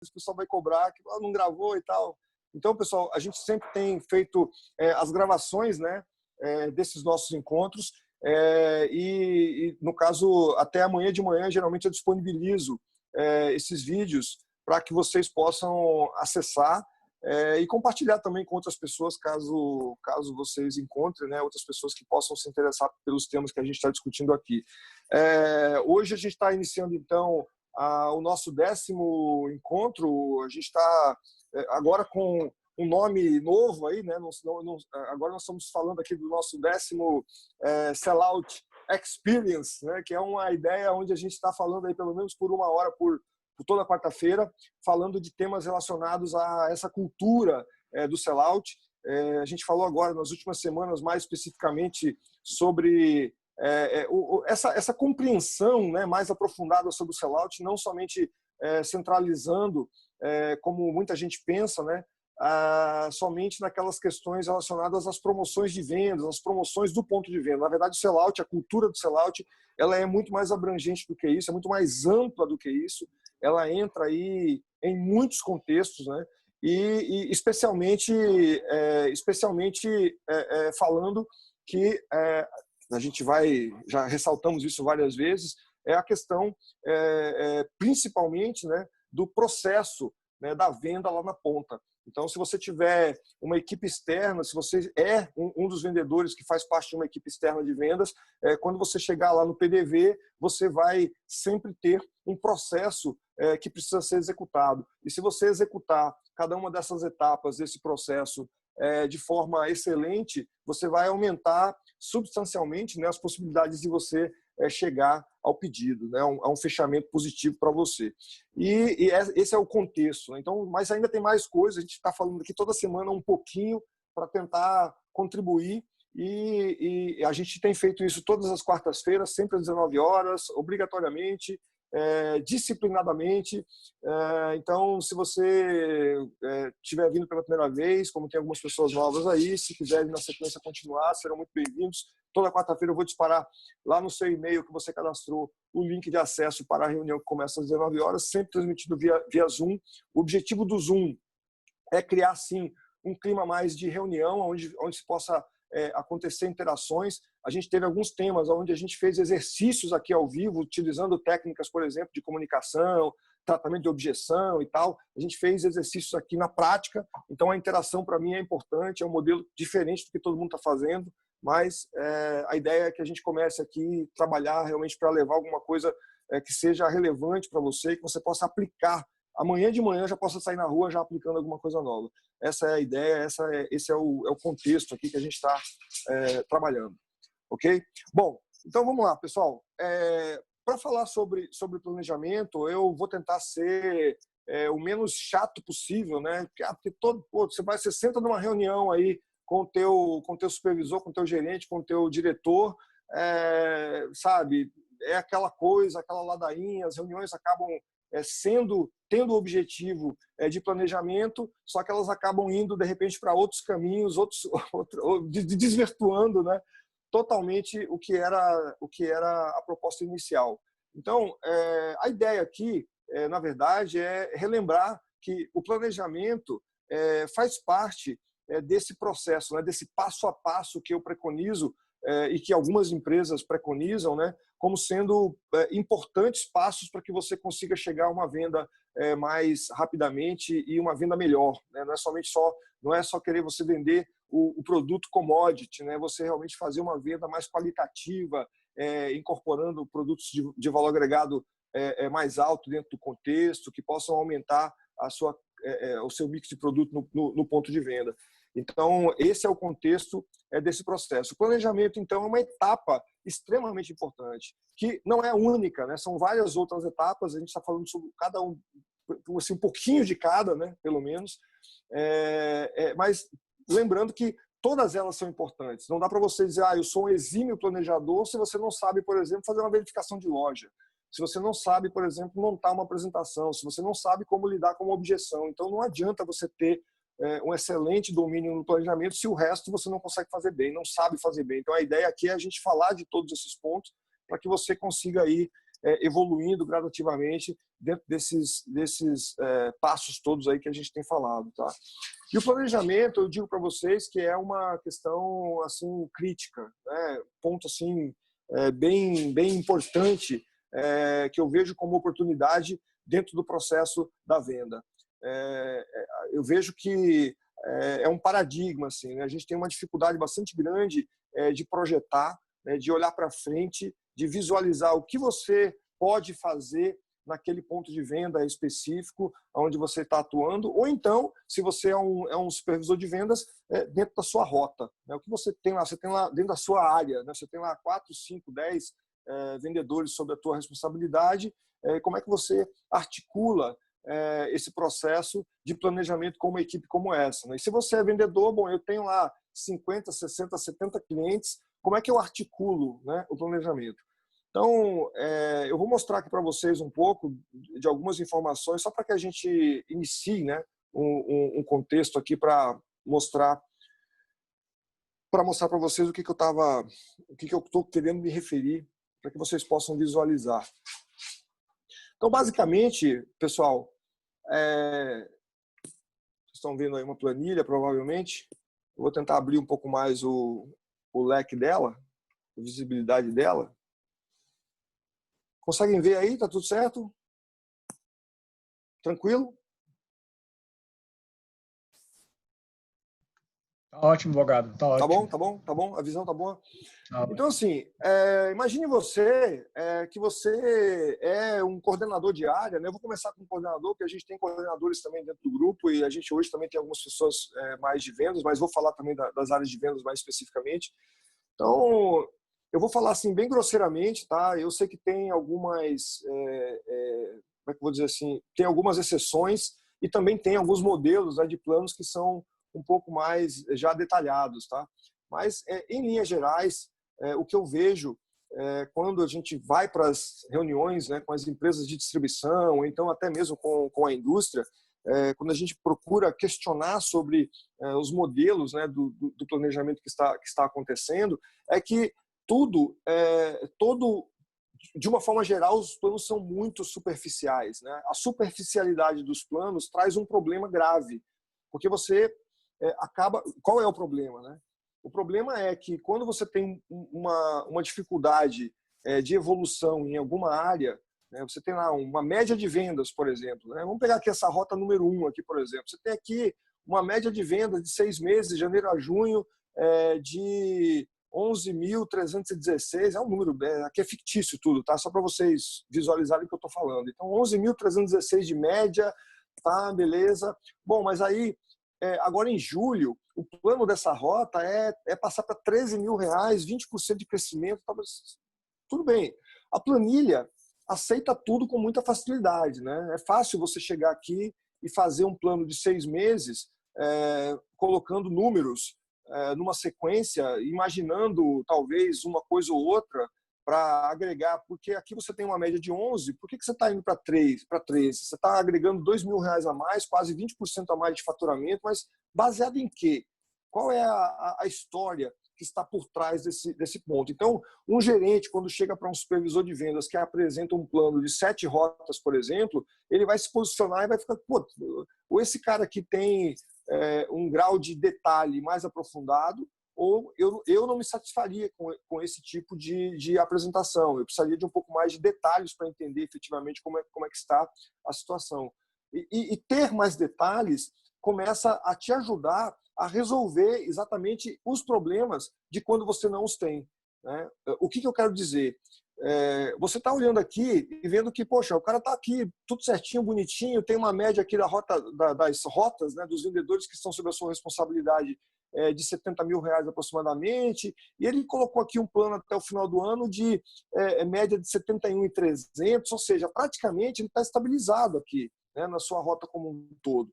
o pessoal vai cobrar, que não gravou e tal. Então, pessoal, a gente sempre tem feito as gravações, né, desses nossos encontros, no caso, até amanhã de manhã, geralmente eu disponibilizo esses vídeos para que vocês possam acessar e compartilhar também com outras pessoas, caso vocês encontrem, né, outras pessoas que possam se interessar pelos temas que a gente está discutindo aqui. Hoje a gente está iniciando, então, o nosso 10º encontro. A gente está agora com um nome novo aí, né? Agora nós estamos falando aqui do nosso 10º Sellout Experience, né? Que é uma ideia onde a gente está falando aí pelo menos por 1 hora por toda quarta-feira, falando de temas relacionados a essa cultura do sellout. A gente falou agora nas últimas semanas mais especificamente sobre essa compreensão, né, mais aprofundada sobre o sellout, não somente centralizando, como muita gente pensa, né, somente naquelas questões relacionadas às promoções de vendas, às promoções do ponto de venda. Na verdade, o sellout, a cultura do sellout, ela é muito mais abrangente do que isso, é muito mais ampla do que isso. Ela entra aí em muitos contextos, né? E especialmente falando que a gente já ressaltamos isso várias vezes, é a questão principalmente, né, do processo, né, da venda lá na ponta. Então, se você tiver uma equipe externa, se você é um dos vendedores que faz parte de uma equipe externa de vendas, quando você chegar lá no PDV, você vai sempre ter um processo que precisa ser executado. E se você executar cada uma dessas etapas desse processo de forma excelente, você vai aumentar substancialmente, né, as possibilidades de você chegar ao pedido, né, a um fechamento positivo para você. E esse é o contexto, né? Então, mas ainda tem mais coisas, a gente está falando aqui toda semana um pouquinho para tentar contribuir, e a gente tem feito isso todas as quartas-feiras, sempre às 19 horas, obrigatoriamente, disciplinadamente. Então, se você estiver vindo pela primeira vez, como tem algumas pessoas novas aí, se quiserem na sequência continuar, serão muito bem-vindos. Toda quarta-feira eu vou disparar lá no seu e-mail que você cadastrou o link de acesso para a reunião que começa às 19 horas, sempre transmitido via Zoom. O objetivo do Zoom é criar, sim, um clima mais de reunião, onde se possa acontecer interações. A gente teve alguns temas onde a gente fez exercícios aqui ao vivo, utilizando técnicas, por exemplo, de comunicação, tratamento de objeção e tal. A gente fez exercícios aqui na prática, então a interação para mim é importante, é um modelo diferente do que todo mundo está fazendo, mas a ideia é que a gente comece aqui a trabalhar realmente para levar alguma coisa que seja relevante para você, que você possa aplicar. Amanhã de manhã já possa sair na rua já aplicando alguma coisa nova. Essa é a ideia, esse é o contexto aqui que a gente está trabalhando. Ok? Bom, então vamos lá, pessoal. Para falar sobre planejamento, eu vou tentar ser o menos chato possível, né? Porque você senta numa reunião aí com o teu supervisor, com o teu gerente, com o teu diretor, sabe? É aquela coisa, aquela ladainha, as reuniões acabam tendo o objetivo de planejamento, só que elas acabam indo, de repente, para outros caminhos, desvirtuando, né, totalmente o que era a proposta inicial. Então, a ideia aqui, na verdade, é relembrar que o planejamento faz parte desse processo, né, desse passo a passo que eu preconizo e que algumas empresas preconizam, né, como sendo importantes passos para que você consiga chegar a uma venda mais rapidamente e uma venda melhor, né? Não é só querer você vender o produto commodity, né? Você realmente fazer uma venda mais qualitativa, incorporando produtos de valor agregado mais alto dentro do contexto, que possam aumentar o seu mix de produto no ponto de venda. Então, esse é o contexto desse processo. O planejamento, então, é uma etapa extremamente importante, que não é única, né? São várias outras etapas, a gente está falando sobre cada um, assim, um pouquinho de cada, né? Pelo menos, mas lembrando que todas elas são importantes. Não dá para você dizer, eu sou um exímio planejador, se você não sabe, por exemplo, fazer uma verificação de loja, se você não sabe, por exemplo, montar uma apresentação, se você não sabe como lidar com uma objeção. Então, não adianta você ter um excelente domínio no planejamento se o resto você não consegue fazer bem, não sabe fazer bem. Então, a ideia aqui é a gente falar de todos esses pontos para que você consiga ir evoluindo gradativamente dentro desses passos todos aí que a gente tem falado, tá? E o planejamento, eu digo para vocês que é uma questão assim crítica, né? Ponto assim bem importante, que eu vejo como oportunidade dentro do processo da venda. Eu vejo que é um paradigma, assim, né? A gente tem uma dificuldade bastante grande de projetar, né? De olhar para frente, de visualizar o que você pode fazer naquele ponto de venda específico onde você está atuando, ou então, se você é um supervisor de vendas, dentro da sua rota, né? O que você tem lá? Você tem lá dentro da sua área, né? Você tem lá 4, 5, 10 vendedores sob a tua responsabilidade. Como é que você articula esse processo de planejamento com uma equipe como essa, né? E se você é vendedor, bom, eu tenho lá 50, 60, 70 clientes, como é que eu articulo, né, o planejamento? Então, eu vou mostrar aqui para vocês um pouco de algumas informações, só para que a gente inicie, né, um contexto aqui para mostrar para vocês o que eu estou querendo me referir, para que vocês possam visualizar. Então, basicamente, pessoal, vocês estão vendo aí uma planilha, provavelmente. Eu vou tentar abrir um pouco mais o leque dela, a visibilidade dela. Conseguem ver aí? Tá tudo certo? Tranquilo? Tá ótimo, advogado. Tá ótimo. Tá bom. A visão tá boa. Tá então, assim, imagine você que você é um coordenador de área, né? Eu vou começar com um coordenador, porque a gente tem coordenadores também dentro do grupo e a gente hoje também tem algumas pessoas mais de vendas, mas vou falar também das áreas de vendas mais especificamente. Então, eu vou falar assim bem grosseiramente, tá? Eu sei que tem algumas, como é que eu vou dizer assim, tem algumas exceções e também tem alguns modelos, né, de planos que são um pouco mais já detalhados, tá? Mas, em linhas gerais, o que eu vejo quando a gente vai para as reuniões, né, com as empresas de distribuição, ou então até mesmo com a indústria, quando a gente procura questionar sobre os modelos, né, do planejamento que está acontecendo, é que de uma forma geral, os planos são muito superficiais, né? A superficialidade dos planos traz um problema grave, porque você acaba... Qual é o problema, né? O problema é que quando você tem uma dificuldade de evolução em alguma área, né, você tem lá uma média de vendas, por exemplo, né? Vamos pegar aqui essa rota número 1 aqui, por exemplo. Você tem aqui uma média de vendas de 6 meses, de janeiro a junho, de 11.316, é um número, aqui é fictício tudo, tá? Só para vocês visualizarem o que eu estou falando. Então, 11.316 de média, tá, beleza. Bom, mas aí, agora em julho, o plano dessa rota é passar para R$13.000, 20% de crescimento, talvez. Tudo bem. A planilha aceita tudo com muita facilidade, né? É fácil você chegar aqui e fazer um plano de 6 meses, colocando números numa sequência, imaginando talvez uma coisa ou outra para agregar, porque aqui você tem uma média de 11, por que você está indo para 13? Você está agregando R$2.000 a mais, quase 20% a mais de faturamento, mas baseado em quê? Qual é a história que está por trás desse ponto? Então, um gerente, quando chega para um supervisor de vendas que apresenta um plano de 7 rotas, por exemplo, ele vai se posicionar e vai ficar, pô, ou esse cara aqui tem um grau de detalhe mais aprofundado, ou eu não me satisfaria com esse tipo de apresentação. Eu precisaria de um pouco mais de detalhes para entender efetivamente como é que está a situação. E ter mais detalhes começa a te ajudar a resolver exatamente os problemas de quando você não os tem, né? O que eu quero dizer? Você está olhando aqui e vendo que, poxa, o cara está aqui tudo certinho, bonitinho, tem uma média aqui das rotas, né, dos vendedores que estão sob a sua responsabilidade de R$70.000 aproximadamente, e ele colocou aqui um plano até o final do ano de média de 71.300, ou seja, praticamente ele está estabilizado aqui, né, na sua rota como um todo.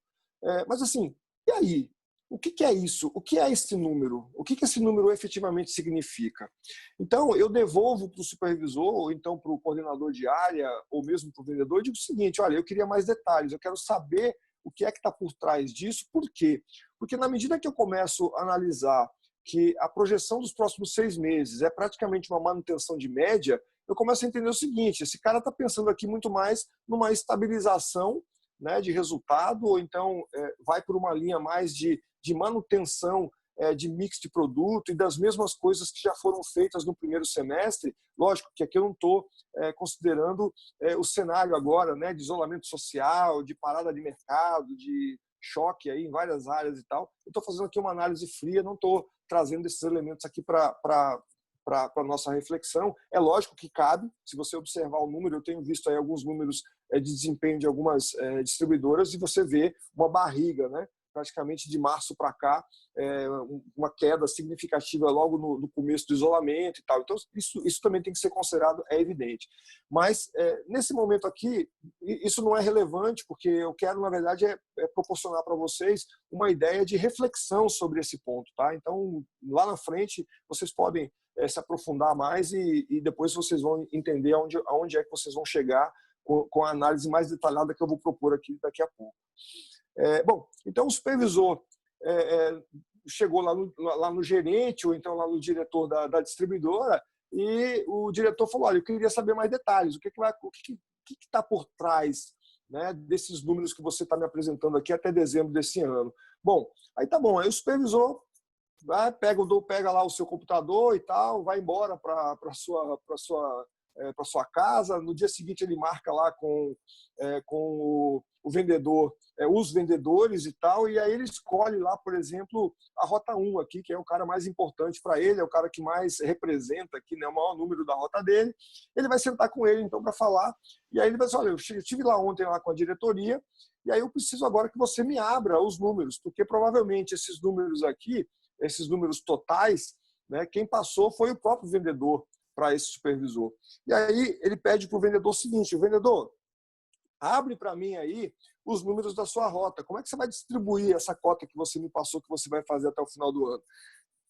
Mas assim, e aí? O que é isso? O que é esse número? O que esse número efetivamente significa? Então, eu devolvo para o supervisor, ou então para o coordenador de área, ou mesmo para o vendedor, e digo o seguinte: olha, eu queria mais detalhes, eu quero saber o que é que está por trás disso. Por quê? Porque na medida que eu começo a analisar que a projeção dos próximos 6 meses é praticamente uma manutenção de média, eu começo a entender o seguinte: esse cara está pensando aqui muito mais numa estabilização, né, de resultado, ou então vai por uma linha mais de manutenção de mix de produto e das mesmas coisas que já foram feitas no primeiro semestre. Lógico que aqui eu não estou considerando o cenário agora, né, de isolamento social, de parada de mercado, de choque aí em várias áreas e tal. Eu estou fazendo aqui uma análise fria, não estou trazendo esses elementos aqui para a nossa reflexão. É lógico que cabe, se você observar o número, eu tenho visto aí alguns números de desempenho de algumas distribuidoras e você vê uma barriga, né? Praticamente de março para cá, uma queda significativa logo no começo do isolamento e tal. Então, isso também tem que ser considerado, é evidente. Mas, nesse momento aqui, isso não é relevante, porque eu quero, na verdade, proporcionar para vocês uma ideia de reflexão sobre esse ponto. Tá? Então, lá na frente, vocês podem se aprofundar mais e depois vocês vão entender aonde é que vocês vão chegar com a análise mais detalhada que eu vou propor aqui daqui a pouco. Bom, então o supervisor chegou lá no gerente ou então lá no diretor da distribuidora e o diretor falou: olha, eu queria saber mais detalhes, o que está por trás, né, desses números que você está me apresentando aqui até dezembro desse ano. Bom, aí tá bom, aí o supervisor pega lá o seu computador e tal, vai embora para sua casa. No dia seguinte ele marca lá com o vendedor, os vendedores e tal, e aí ele escolhe lá, por exemplo, a Rota 1 aqui, que é o cara mais importante para ele, é o cara que mais representa aqui, né, o maior número da rota dele. Ele vai sentar com ele então para falar, e aí ele vai dizer: olha, eu estive lá ontem lá com a diretoria, e aí eu preciso agora que você me abra os números, porque provavelmente esses números aqui, esses números totais, né, quem passou foi o próprio vendedor para esse supervisor. E aí ele pede para o vendedor o seguinte: o vendedor, abre para mim aí os números da sua rota. Como é que você vai distribuir essa cota que você me passou, que você vai fazer até o final do ano?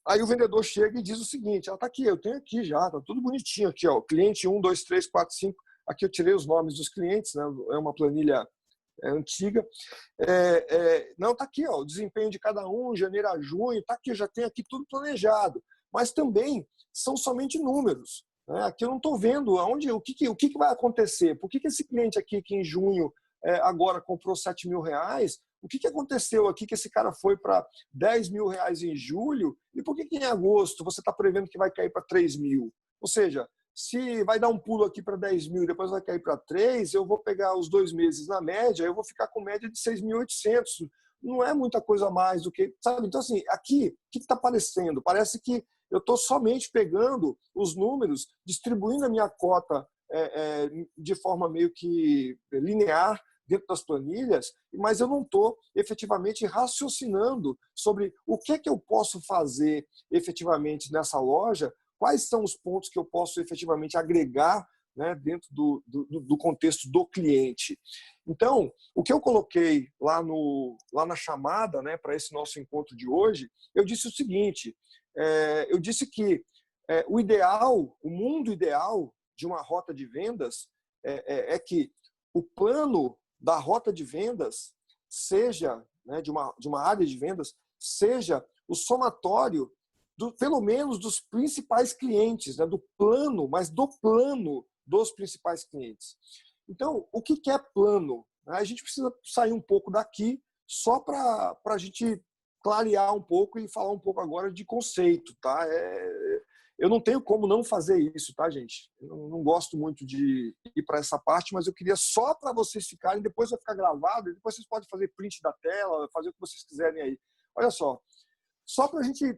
Aí o vendedor chega e diz o seguinte: tá aqui, eu tenho aqui já, tá tudo bonitinho aqui, ó, cliente 1, 2, 3, 4, 5. Aqui eu tirei os nomes dos clientes, né? É uma planilha antiga. Não, tá aqui, ó, o desempenho de cada um, janeiro a junho, tá aqui, eu já tenho aqui tudo planejado. Mas também são somente números. Aqui eu não estou vendo o que vai acontecer. Por que esse cliente aqui, que em junho agora comprou R$7.000, o que aconteceu aqui que esse cara foi para R$10.000 em julho e por que em agosto você está prevendo que vai cair para 3.000? Ou seja, se vai dar um pulo aqui para 10.000 e depois vai cair para 3, eu vou pegar os 2 meses na média, eu vou ficar com média de 6.800. Não é muita coisa mais do que, sabe? Então, assim, aqui, o que está parecendo? Parece que eu estou somente pegando os números, distribuindo a minha cota de forma meio que linear dentro das planilhas, mas eu não estou efetivamente raciocinando sobre o que eu posso fazer efetivamente nessa loja, quais são os pontos que eu posso efetivamente agregar, né, dentro do contexto do cliente. Então, o que eu coloquei lá na chamada, né, para esse nosso encontro de hoje, eu disse o seguinte: eu disse que o ideal, o mundo ideal de uma rota de vendas é que o plano da rota de vendas seja, né, de uma área de vendas, seja o somatório pelo menos dos principais clientes, né, do plano, mas do plano dos principais clientes. Então, o que é plano? A gente precisa sair um pouco daqui só para a gente clarear um pouco e falar um pouco agora de conceito, tá? Eu não tenho como não fazer isso, tá, gente? Eu não gosto muito de ir para essa parte, mas eu queria só para vocês ficarem, depois vai ficar gravado, e depois vocês podem fazer print da tela, fazer o que vocês quiserem aí. Olha só para a gente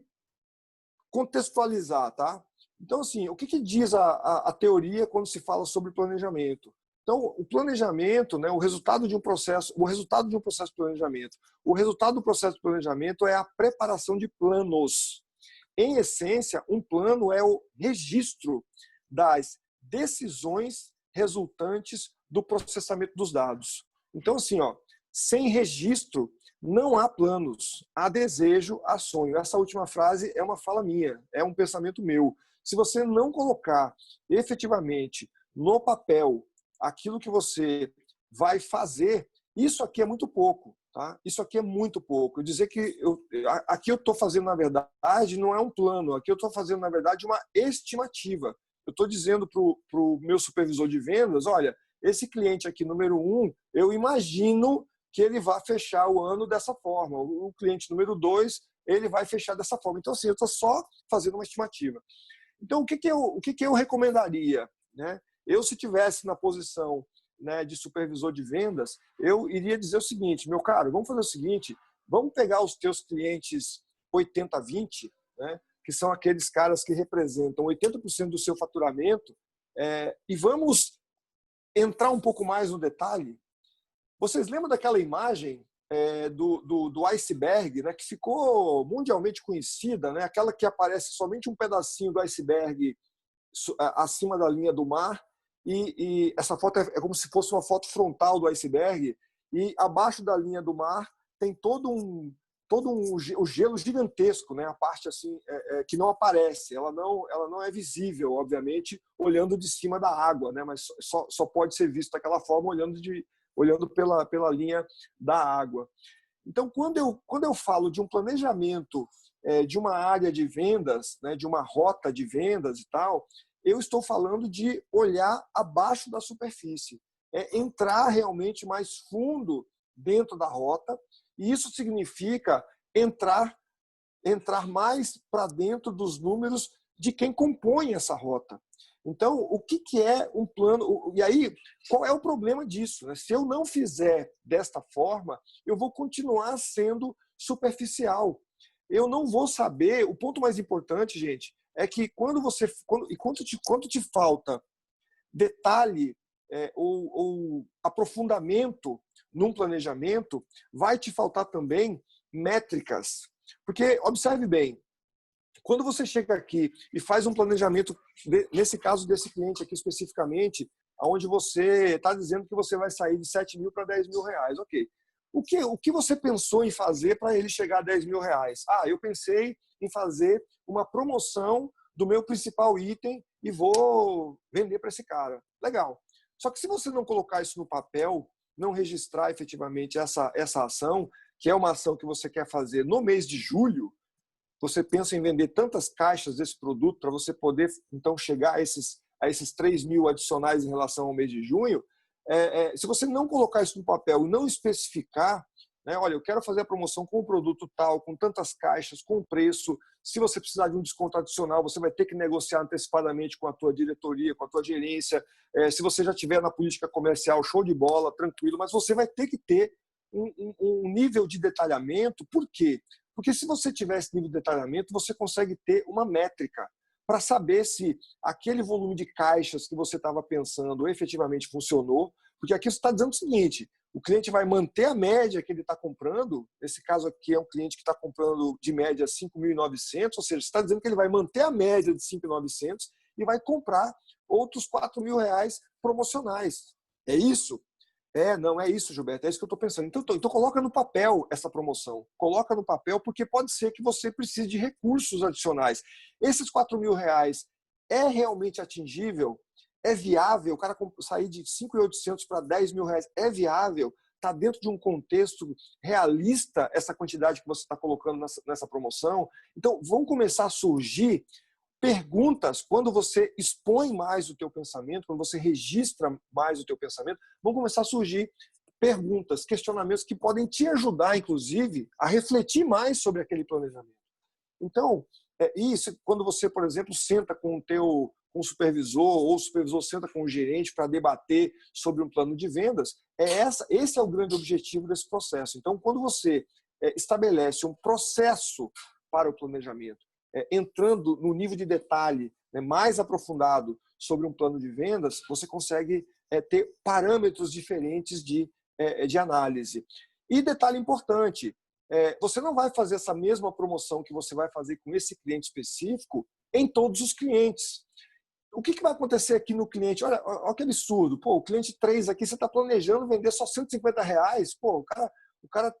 contextualizar, tá? Então, assim, o que diz a teoria quando se fala sobre planejamento? Então, o planejamento, né, o resultado de um processo de planejamento. O resultado do processo de planejamento é a preparação de planos. Em essência, um plano é o registro das decisões resultantes do processamento dos dados. Então, assim, ó, sem registro, não há planos, há desejo, há sonho. Essa última frase é uma fala minha, é um pensamento meu. Se você não colocar efetivamente no papel aquilo que você vai fazer, isso aqui é muito pouco. Tá? Isso aqui é muito pouco. Eu dizer que aqui eu estou fazendo, na verdade, não é um plano. Aqui eu estou fazendo, na verdade, uma estimativa. eu estou dizendo para o meu supervisor de vendas, olha, esse cliente aqui, número 1, eu imagino que ele vai fechar o ano dessa forma. O cliente número 2, ele vai fechar dessa forma. Então, assim, eu estou só fazendo uma estimativa. Então, o que eu recomendaria? Né? Eu, se tivesse na posição, né, de supervisor de vendas, eu iria dizer o seguinte, meu caro, vamos fazer o seguinte, vamos pegar os teus clientes 80-20, né, que são aqueles caras que representam 80% do seu faturamento, e vamos entrar um pouco mais no detalhe. Vocês lembram daquela imagem do iceberg, né, que ficou mundialmente conhecida, né, aquela que aparece somente um pedacinho do iceberg acima da linha do mar, e essa foto é como se fosse uma foto frontal do iceberg, e abaixo da linha do mar tem todo um gelo gigantesco, né, a parte assim que não aparece, ela não é visível, obviamente, olhando de cima da água, né, mas só pode ser visto daquela forma olhando pela linha da água. Então, quando eu falo de um planejamento de uma área de vendas, né, de uma rota de vendas e tal, eu estou falando de olhar abaixo da superfície, entrar realmente mais fundo dentro da rota, e isso significa entrar mais para dentro dos números de quem compõe essa rota. Então, o que é um plano? E aí, qual é o problema disso? Né? Se eu não fizer desta forma, eu vou continuar sendo superficial. Eu não vou saber. O ponto mais importante, gente, é que quando te falta detalhe ou aprofundamento num planejamento, vai te faltar também métricas. Porque, observe bem, quando você chega aqui e faz um planejamento, nesse caso desse cliente aqui especificamente, onde você está dizendo que você vai sair de 7 mil para 10 mil reais, ok. O que você pensou em fazer para ele chegar a 10 mil reais? Eu pensei em fazer uma promoção do meu principal item e vou vender para esse cara. Legal. Só que se você não colocar isso no papel, não registrar efetivamente essa ação, que é uma ação que você quer fazer no mês de julho, você pensa em vender tantas caixas desse produto para você poder, então, chegar a esses 3 mil adicionais em relação ao mês de junho, se você não colocar isso no papel e não especificar, né, olha, eu quero fazer a promoção com o produto tal, com tantas caixas, com preço, se você precisar de um desconto adicional, você vai ter que negociar antecipadamente com a tua diretoria, com a tua gerência, se você já estiver na política comercial, show de bola, tranquilo, mas você vai ter que ter um nível de detalhamento. Por quê? Porque se você tiver esse nível de detalhamento, você consegue ter uma métrica para saber se aquele volume de caixas que você estava pensando efetivamente funcionou. Porque aqui você está dizendo o seguinte, o cliente vai manter a média que ele está comprando, nesse caso aqui é um cliente que está comprando de média 5.900, ou seja, você está dizendo que ele vai manter a média de 5.900 e vai comprar outros 4 mil reais promocionais. É isso? Não é isso, Gilberto, é isso que eu estou pensando. Então coloca no papel essa promoção. Coloca no papel porque pode ser que você precise de recursos adicionais. Esses 4 mil reais é realmente atingível? É viável? O cara sair de 5.800 para 10 mil reais é viável? Está dentro de um contexto realista essa quantidade que você está colocando nessa promoção? Então vão começar a surgir perguntas. Quando você expõe mais o teu pensamento, quando você registra mais o teu pensamento, vão começar a surgir perguntas, questionamentos que podem te ajudar, inclusive, a refletir mais sobre aquele planejamento. Então, isso quando você, por exemplo, senta com o supervisor, ou o supervisor senta com o gerente para debater sobre um plano de vendas, esse é o grande objetivo desse processo. Então, quando você estabelece um processo para o planejamento, entrando no nível de detalhe, né, mais aprofundado sobre um plano de vendas, você consegue ter parâmetros diferentes de análise. E detalhe importante, você não vai fazer essa mesma promoção que você vai fazer com esse cliente específico em todos os clientes. O que vai acontecer aqui no cliente? Olha que absurdo. Pô, o cliente 3 aqui, você está planejando vender só 150 reais. Pô, o cara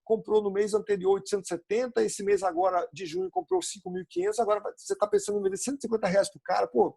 comprou no mês anterior 870, esse mês agora de junho comprou 5.500, agora você está pensando em vender 150 reais para o cara. Pô,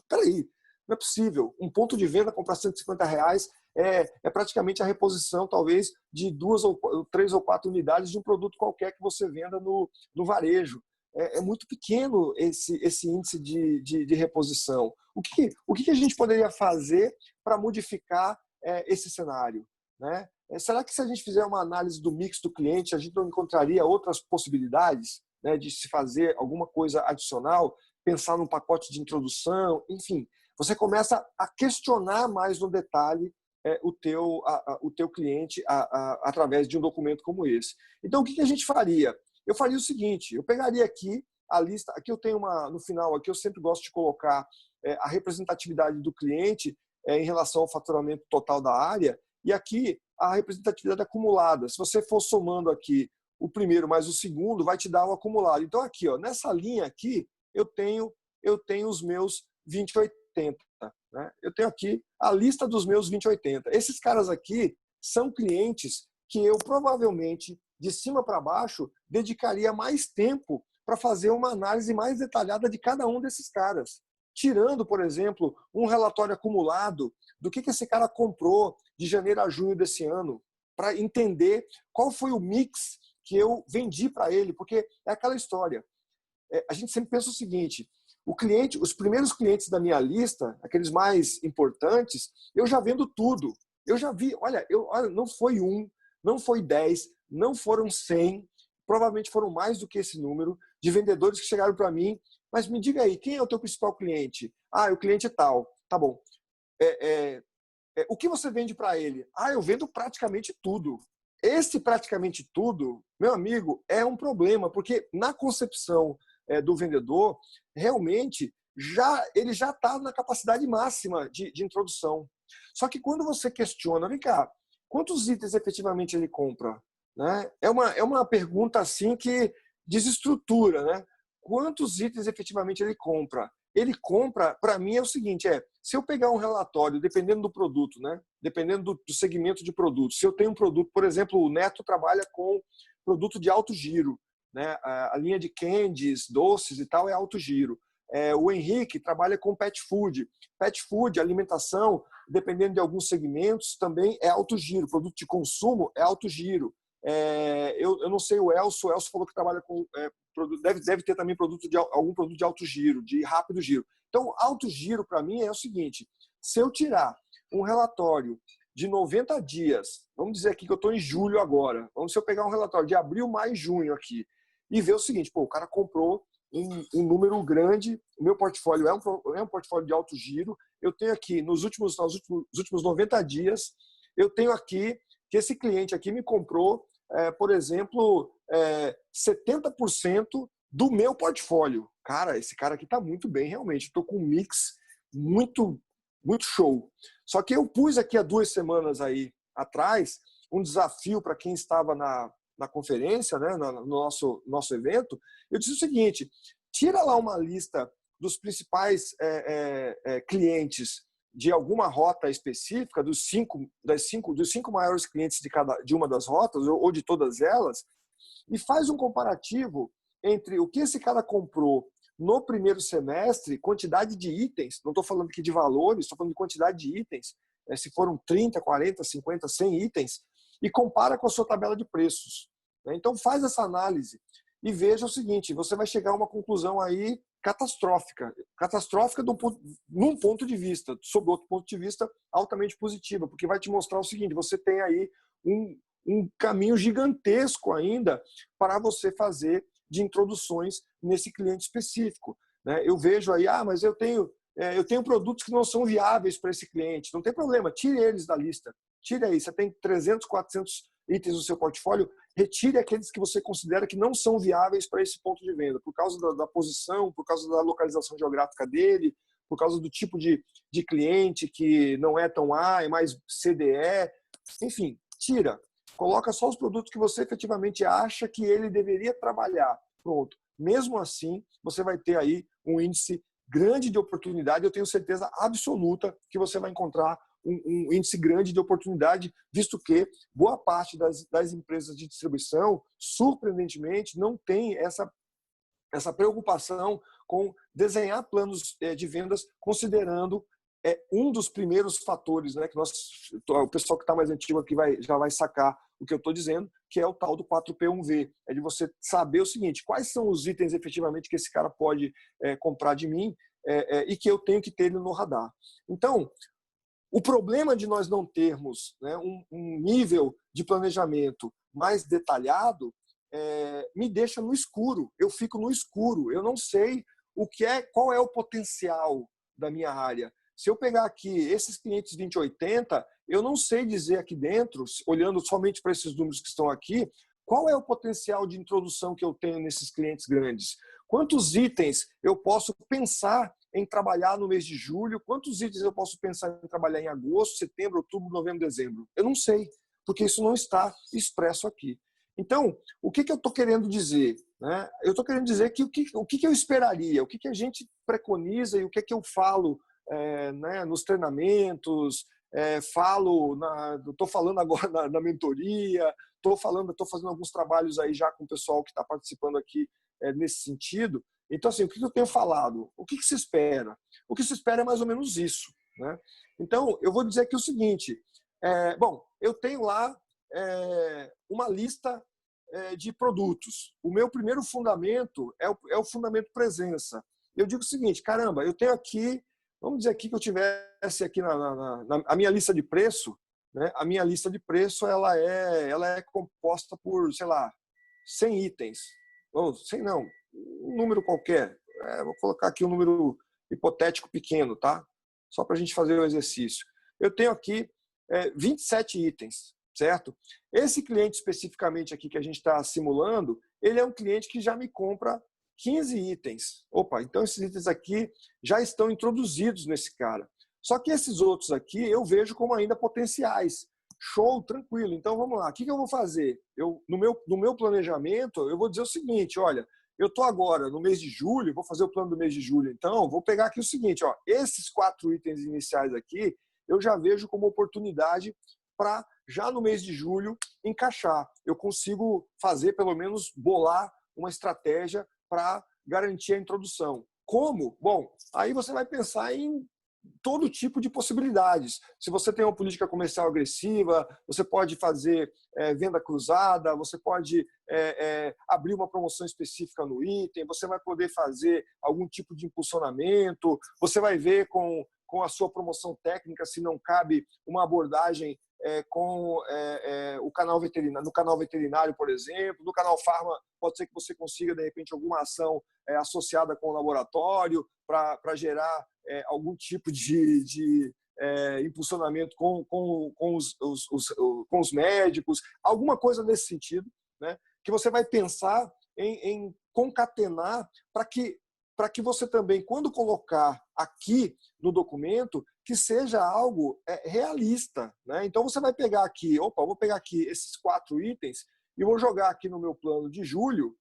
peraí, não é possível. Um ponto de venda comprar 150 reais é praticamente a reposição, talvez, de 2 ou 3 ou 4 unidades de um produto qualquer que você venda no varejo. é muito pequeno esse índice de reposição. O que a gente poderia fazer para modificar esse cenário, né? Será que se a gente fizer uma análise do mix do cliente, a gente não encontraria outras possibilidades, né, de se fazer alguma coisa adicional, pensar num pacote de introdução, enfim, você começa a questionar mais no detalhe o teu cliente através de um documento como esse. Então, o que a gente faria? Eu faria o seguinte, eu pegaria aqui a lista, aqui eu tenho no final, aqui eu sempre gosto de colocar a representatividade do cliente em relação ao faturamento total da área, e aqui a representatividade acumulada. Se você for somando aqui o primeiro mais o segundo, vai te dar o acumulado. Então, aqui, ó, nessa linha aqui, eu tenho os meus 20/80. Né? Eu tenho aqui a lista dos meus 20/80. Esses caras aqui são clientes que eu provavelmente, de cima para baixo, dedicaria mais tempo para fazer uma análise mais detalhada de cada um desses caras. Tirando, por exemplo, um relatório acumulado do que esse cara comprou de janeiro a junho desse ano, para entender qual foi o mix que eu vendi para ele, porque é aquela história. A gente sempre pensa o seguinte, os primeiros clientes da minha lista, aqueles mais importantes, eu já vendo tudo. Eu já vi, olha, não foi 1, não foi 10, não foram 100, provavelmente foram mais do que esse número de vendedores que chegaram para mim. Mas me diga aí, quem é o teu principal cliente? Ah, o cliente tal. Tá bom. O que você vende para ele? Ah, eu vendo praticamente tudo. Esse praticamente tudo, meu amigo, é um problema, porque na concepção do vendedor, realmente, ele já está na capacidade máxima de introdução. Só que quando você questiona, vem cá, quantos itens efetivamente ele compra? Né? É uma pergunta assim que desestrutura, né? Quantos itens efetivamente ele compra? Ele compra, para mim, é o seguinte, se eu pegar um relatório, dependendo do produto, né? Dependendo do segmento de produto, se eu tenho um produto, por exemplo, o Neto trabalha com produto de alto giro, né? A linha de candies, doces e tal é alto giro. O Henrique trabalha com pet food. Pet food, alimentação, dependendo de alguns segmentos, também é alto giro. Produto de consumo é alto giro. Eu não sei o Elcio falou que trabalha com deve ter também algum produto de alto giro, de rápido giro. Então, alto giro para mim é o seguinte, se eu tirar um relatório de 90 dias, vamos dizer aqui que eu estou em julho agora, se eu pegar um relatório de abril, maio e junho aqui, e ver o seguinte, o cara comprou um número grande, o meu portfólio é um portfólio de alto giro, eu tenho aqui, nos últimos 90 dias, eu tenho aqui que esse cliente aqui me comprou, por exemplo, 70% do meu portfólio. Cara, esse cara aqui está muito bem, realmente. Estou com um mix muito, muito show. Só que eu pus aqui há 2 semanas aí atrás um desafio para quem estava na conferência, né, no nosso evento. Eu disse o seguinte, tira lá uma lista dos principais clientes de alguma rota específica, dos 5 maiores clientes de uma das rotas, ou de todas elas, e faz um comparativo entre o que esse cara comprou no primeiro semestre, quantidade de itens, não estou falando aqui de valores, estou falando de quantidade de itens, se foram 30, 40, 50, 100 itens, e compara com a sua tabela de preços. Então faz essa análise e veja o seguinte, você vai chegar a uma conclusão aí catastrófica num ponto de vista, sob outro ponto de vista altamente positiva, porque vai te mostrar o seguinte, você tem aí um caminho gigantesco ainda para você fazer de introduções nesse cliente específico. Eu vejo aí, mas eu tenho produtos que não são viáveis para esse cliente, não tem problema, tire eles da lista, tire aí, você tem 300, 400 itens no seu portfólio, retire aqueles que você considera que não são viáveis para esse ponto de venda, por causa da posição, por causa da localização geográfica dele, por causa do tipo de cliente que não é tão A, é mais CDE, enfim, tira. Coloca só os produtos que você efetivamente acha que ele deveria trabalhar. Pronto. Mesmo assim, você vai ter aí um índice grande de oportunidade. Eu tenho certeza absoluta que você vai encontrar um índice grande de oportunidade, visto que boa parte das empresas de distribuição, surpreendentemente, não tem essa preocupação com desenhar planos de vendas considerando é um dos primeiros fatores, né, que o pessoal que está mais antigo aqui já vai sacar o que eu estou dizendo, que é o tal do 4P1V. É de você saber o seguinte, quais são os itens efetivamente que esse cara pode comprar de mim e que eu tenho que ter ele no radar. Então, o problema de nós não termos, né, um nível de planejamento mais detalhado me deixa no escuro. Eu fico no escuro. Eu não sei qual é o potencial da minha área. Se eu pegar aqui esses clientes 2080, eu não sei dizer aqui dentro, olhando somente para esses números que estão aqui, qual é o potencial de introdução que eu tenho nesses clientes grandes. Quantos itens eu posso pensar em trabalhar no mês de julho? Quantos itens eu posso pensar em trabalhar em agosto, setembro, outubro, novembro, dezembro? Eu não sei, porque isso não está expresso aqui. Então, o que eu estou querendo dizer? Né? Eu estou querendo dizer que o que eu esperaria, o que a gente preconiza e o que eu falo né, nos treinamentos, estou falando agora na mentoria, estou fazendo alguns trabalhos aí já com o pessoal que está participando aqui nesse sentido. Então, assim, o que eu tenho falado? O que se espera? O que se espera é mais ou menos isso. Né? Então, eu vou dizer aqui o seguinte, bom, eu tenho lá uma lista de produtos. O meu primeiro fundamento é o fundamento presença. Eu digo o seguinte, caramba, eu tenho aqui, vamos dizer aqui que eu tivesse aqui a minha lista de preço, né? A minha lista de preço ela é composta por, sei lá, 100 itens. Ou 100 não, um número qualquer. Vou colocar aqui um número hipotético pequeno, tá? Só para a gente fazer o exercício. Eu tenho aqui 27 itens, certo? Esse cliente especificamente aqui que a gente está simulando, ele é um cliente que já me compra 15 itens. Opa, então esses itens aqui já estão introduzidos nesse cara. Só que esses outros aqui eu vejo como ainda potenciais. Show, tranquilo. Então vamos lá. O que eu vou fazer? No meu planejamento, eu vou dizer o seguinte, olha, eu estou agora no mês de julho, vou fazer o plano do mês de julho, então vou pegar aqui o seguinte, ó, esses 4 itens iniciais aqui, eu já vejo como oportunidade para, já no mês de julho, encaixar. Eu consigo fazer, pelo menos, bolar uma estratégia para garantir a introdução. Como? Bom, aí você vai pensar em todo tipo de possibilidades. Se você tem uma política comercial agressiva, você pode fazer venda cruzada, você pode abrir uma promoção específica no item, você vai poder fazer algum tipo de impulsionamento, você vai ver com a sua promoção técnica se não cabe uma abordagem com o canal veterinário, no canal veterinário, por exemplo. No canal farma, pode ser que você consiga, de repente, alguma ação associada com o laboratório para gerar algum tipo de impulsionamento com os médicos, alguma coisa nesse sentido, né? Que você vai pensar em concatenar para que você também, quando colocar aqui no documento, que seja algo realista. Né? Então, você vai pegar aqui, vou pegar aqui esses 4 itens e vou jogar aqui no meu plano de julho.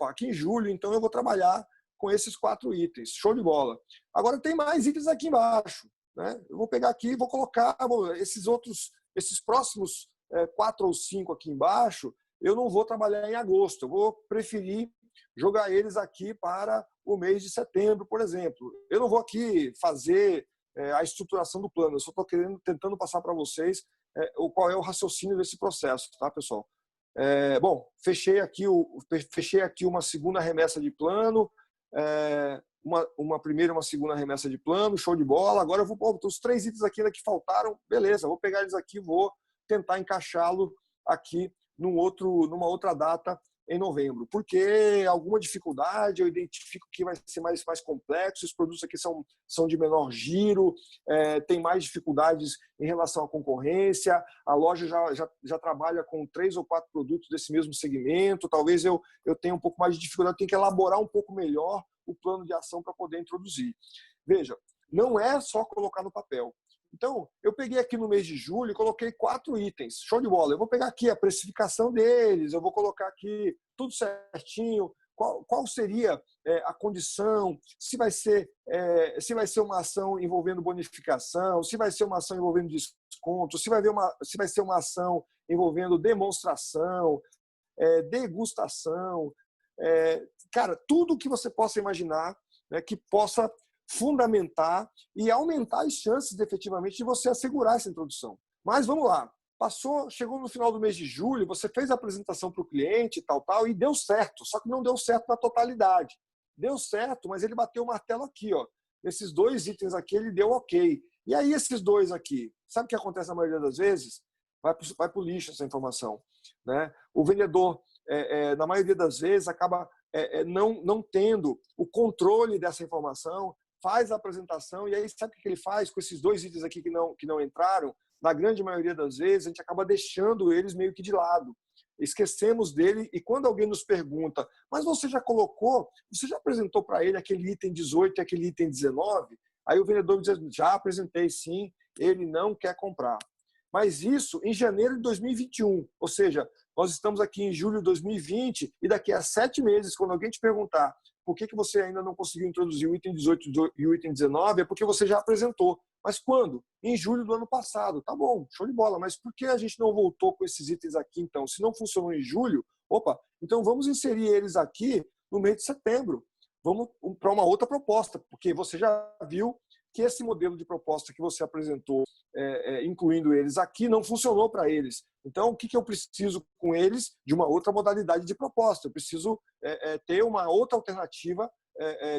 Aqui em julho, então, eu vou trabalhar com esses 4 itens. Show de bola. Agora, tem mais itens aqui embaixo. Né? Eu vou pegar aqui e vou colocar esses próximos 4 ou 5 aqui embaixo, eu não vou trabalhar em agosto. Eu vou preferir jogar eles aqui para o mês de setembro, por exemplo. Eu não vou aqui fazer a estruturação do plano, eu só estou tentando passar para vocês qual é o raciocínio desse processo, tá, pessoal? Bom, fechei aqui uma segunda remessa de plano, uma primeira e uma segunda remessa de plano, show de bola. Agora eu vou pôr os 3 itens aqui que faltaram, beleza, vou pegar eles aqui e vou tentar encaixá-lo aqui numa outra data em novembro, porque alguma dificuldade eu identifico que vai ser mais complexo, os produtos aqui são de menor giro, tem mais dificuldades em relação à concorrência, a loja já trabalha com 3 ou 4 produtos desse mesmo segmento, talvez eu tenha um pouco mais de dificuldade, tenho que elaborar um pouco melhor o plano de ação para poder introduzir. Veja, não é só colocar no papel. Então, eu peguei aqui no mês de julho e coloquei 4 itens. Show de bola. Eu vou pegar aqui a precificação deles, eu vou colocar aqui tudo certinho, qual seria a condição, se vai ser uma ação envolvendo bonificação, se vai ser uma ação envolvendo desconto, se vai ser uma ação envolvendo demonstração, degustação, cara, tudo que você possa imaginar, né, que possa fundamentar e aumentar as chances, efetivamente, de você assegurar essa introdução. Mas vamos lá. Chegou no final do mês de julho, você fez a apresentação para o cliente, tal, e deu certo. Só que não deu certo na totalidade. Deu certo, mas ele bateu o martelo aqui, ó. Esses 2 itens aqui, ele deu ok. E aí, esses 2 aqui, sabe o que acontece na maioria das vezes? Vai para o lixo essa informação, né? O vendedor, na maioria das vezes, acaba não tendo o controle dessa informação, faz a apresentação, e aí sabe o que ele faz com esses 2 itens aqui que não entraram? Na grande maioria das vezes, a gente acaba deixando eles meio que de lado. Esquecemos dele, e quando alguém nos pergunta, mas você já apresentou para ele aquele item 18 e aquele item 19? Aí o vendedor diz, já apresentei sim, ele não quer comprar. Mas isso em janeiro de 2021, ou seja, nós estamos aqui em julho de 2020 e daqui a 7 meses, quando alguém te perguntar por que você ainda não conseguiu introduzir o item 18 e o item 19, é porque você já apresentou. Mas quando? Em julho do ano passado. Tá bom, show de bola. Mas por que a gente não voltou com esses itens aqui, então? Se não funcionou em julho, então vamos inserir eles aqui no mês de setembro. Vamos para uma outra proposta, porque você já viu que esse modelo de proposta que você apresentou, incluindo eles aqui, não funcionou para eles. Então, o que eu preciso com eles? De uma outra modalidade de proposta. Eu preciso ter uma outra alternativa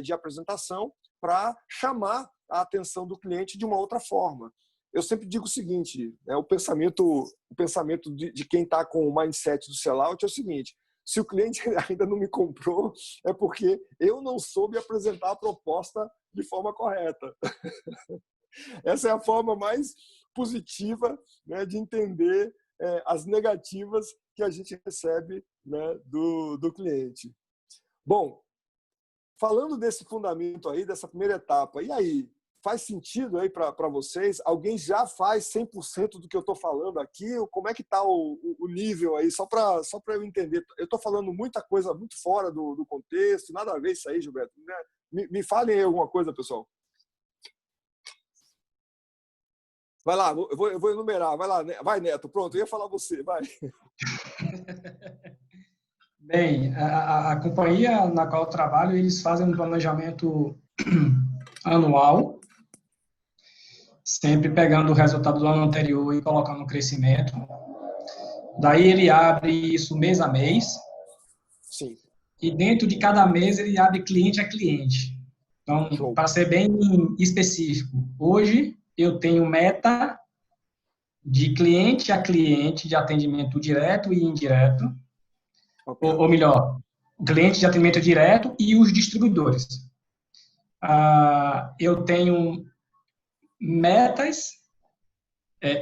de apresentação para chamar a atenção do cliente de uma outra forma. Eu sempre digo o seguinte, o pensamento de quem está com o mindset do sellout é o seguinte: se o cliente ainda não me comprou, é porque eu não soube apresentar a proposta de forma correta. Essa é a forma mais positiva, né, de entender as negativas que a gente recebe, né, do cliente. Bom, falando desse fundamento aí, dessa primeira etapa, e aí? Faz sentido aí para vocês? Alguém já faz 100% do que eu estou falando aqui? Como é que está o nível aí? Só para eu entender. Eu estou falando muita coisa muito fora do contexto, nada a ver isso aí, Gilberto. Né? Me falem aí alguma coisa, pessoal. Vai lá, eu vou enumerar. Vai lá, vai, Neto. Pronto, eu ia falar você. Vai. Bem, a companhia na qual eu trabalho, eles fazem um planejamento anual, sempre pegando o resultado do ano anterior e colocando no crescimento. Daí ele abre isso mês a mês. Sim. E dentro de cada mês ele abre cliente a cliente. Então, para ser bem específico, hoje eu tenho meta de cliente a cliente de atendimento direto e indireto. Okay. Ou melhor, cliente de atendimento direto e os distribuidores. Eu tenho metas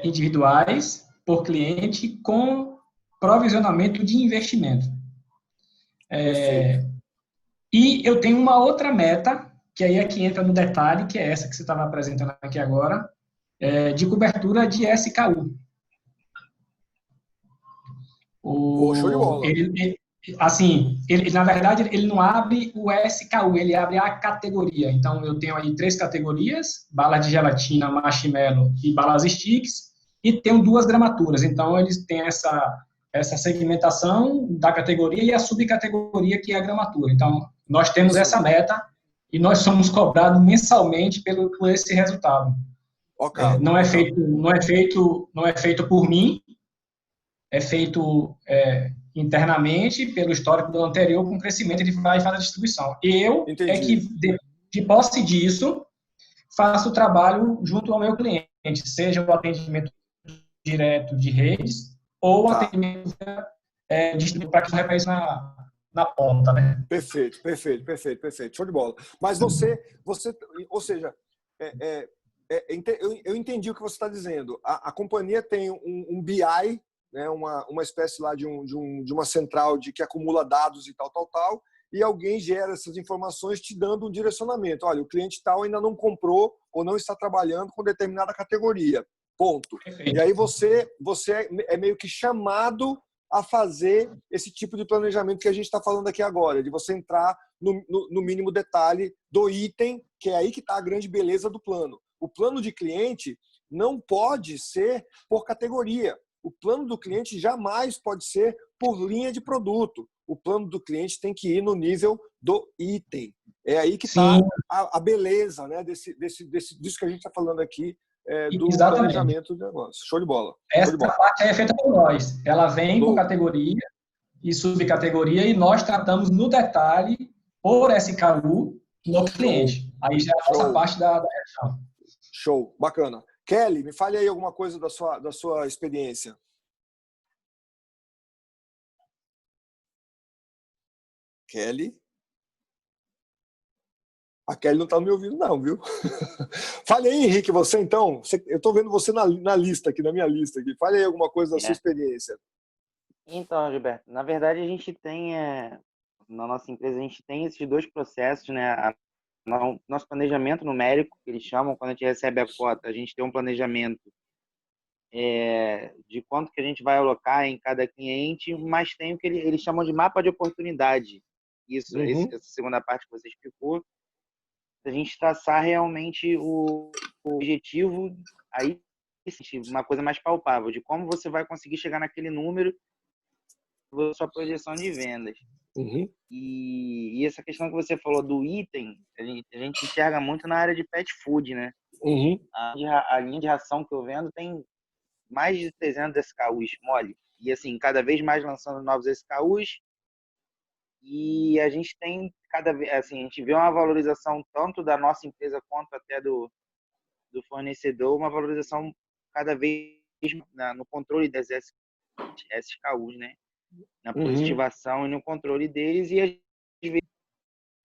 individuais por cliente com provisionamento de investimento. E eu tenho uma outra meta, que aí é que entra no detalhe, que é essa que você estava apresentando aqui agora, de cobertura de SKU. Show de bola. Na verdade, ele não abre o SKU, ele abre a categoria. Então, eu tenho aí 3 categorias, balas de gelatina, marshmallow e balas sticks, e tenho 2 gramaturas. Então, eles têm essa segmentação da categoria e a subcategoria, que é a gramatura. Então, nós temos essa meta e nós somos cobrados mensalmente por esse resultado. Okay. Não é feito por mim, é feito internamente pelo histórico do anterior, com crescimento ele vai fazer a distribuição. Eu é que, de posse disso, faço o trabalho junto ao meu cliente, seja o atendimento direto de redes ou o atendimento para que não repasse na ponta, né? Perfeito. Show de bola. Mas você ou seja, eu entendi o que você está dizendo. A companhia tem um BI, né, uma espécie lá de uma central que acumula dados e tal, e alguém gera essas informações te dando um direcionamento. Olha, o cliente tal ainda não comprou ou não está trabalhando com determinada categoria. Ponto. Perfeito. E aí você é meio que chamado a fazer esse tipo de planejamento que a gente está falando aqui agora, de você entrar no mínimo detalhe do item, que é aí que está a grande beleza do plano. O plano de cliente não pode ser por categoria. O plano do cliente jamais pode ser por linha de produto. O plano do cliente tem que ir no nível do item. É aí que está a beleza, né, disso que a gente está falando aqui, do Exatamente. planejamento do negócio. Show de bola. Essa Show de bola. parte é feita por nós. Ela vem com Show. categoria e subcategoria e nós tratamos no detalhe por SKU no cliente. Aí já é a nossa parte da gestão. Show, bacana. Kelly, me fale aí alguma coisa da sua experiência. Kelly? A Kelly não está me ouvindo não, viu? Fale aí, Henrique, você então. Eu estou vendo você na lista aqui, na minha lista aqui. Fale aí alguma coisa da sua experiência. Então, Gilberto, na verdade a gente tem, na nossa empresa, a gente tem esses dois processos, né? Nosso planejamento numérico, que eles chamam, quando a gente recebe a cota, a gente tem um planejamento de quanto que a gente vai alocar em cada cliente, mas tem o que eles chamam de mapa de oportunidade. Isso, essa segunda parte que você explicou, a gente traçar realmente o objetivo, aí uma coisa mais palpável, de como você vai conseguir chegar naquele número, sua projeção de vendas. E essa questão que você falou do item, a gente enxerga muito na área de pet food, né? A linha de ração que eu vendo tem mais de 300 SKUs mole. E assim, cada vez mais lançando novos SKUs. E a gente tem cada vez, assim, a gente vê uma valorização tanto da nossa empresa quanto até do fornecedor, uma valorização cada vez no controle das SKUs, né? Na positivação e no controle deles. E às vezes,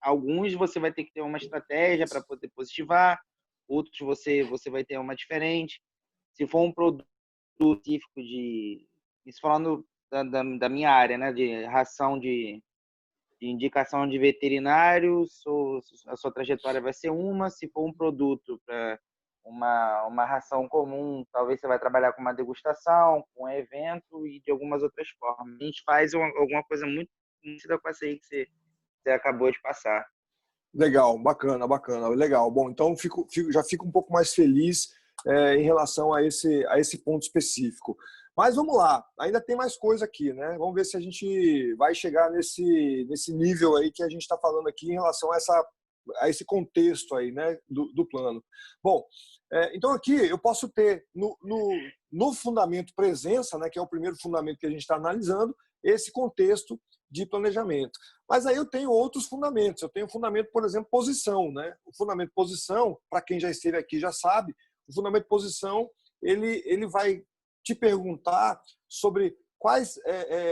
alguns você vai ter que ter uma estratégia para poder positivar, outros você vai ter uma diferente. Se for um produto específico isso falando da minha área, né, de ração de indicação de veterinário, a sua trajetória vai ser uma. Se for um produto para uma ração comum, talvez você vai trabalhar com uma degustação, com um evento e de algumas outras formas. A gente faz alguma coisa muito parecida com essa aí que você acabou de passar. Legal, bacana, legal. Bom, então já fico um pouco mais feliz em relação a esse ponto específico. Mas vamos lá, ainda tem mais coisa aqui, né? Vamos ver se a gente vai chegar nesse nível aí que a gente está falando aqui em relação a esse contexto aí, né, do plano. Bom, então aqui eu posso ter no fundamento presença, né, que é o primeiro fundamento que a gente está analisando, esse contexto de planejamento. Mas aí eu tenho outros fundamentos. Eu tenho o fundamento, por exemplo, posição, né? O fundamento posição, para quem já esteve aqui já sabe, o fundamento posição ele vai te perguntar sobre quais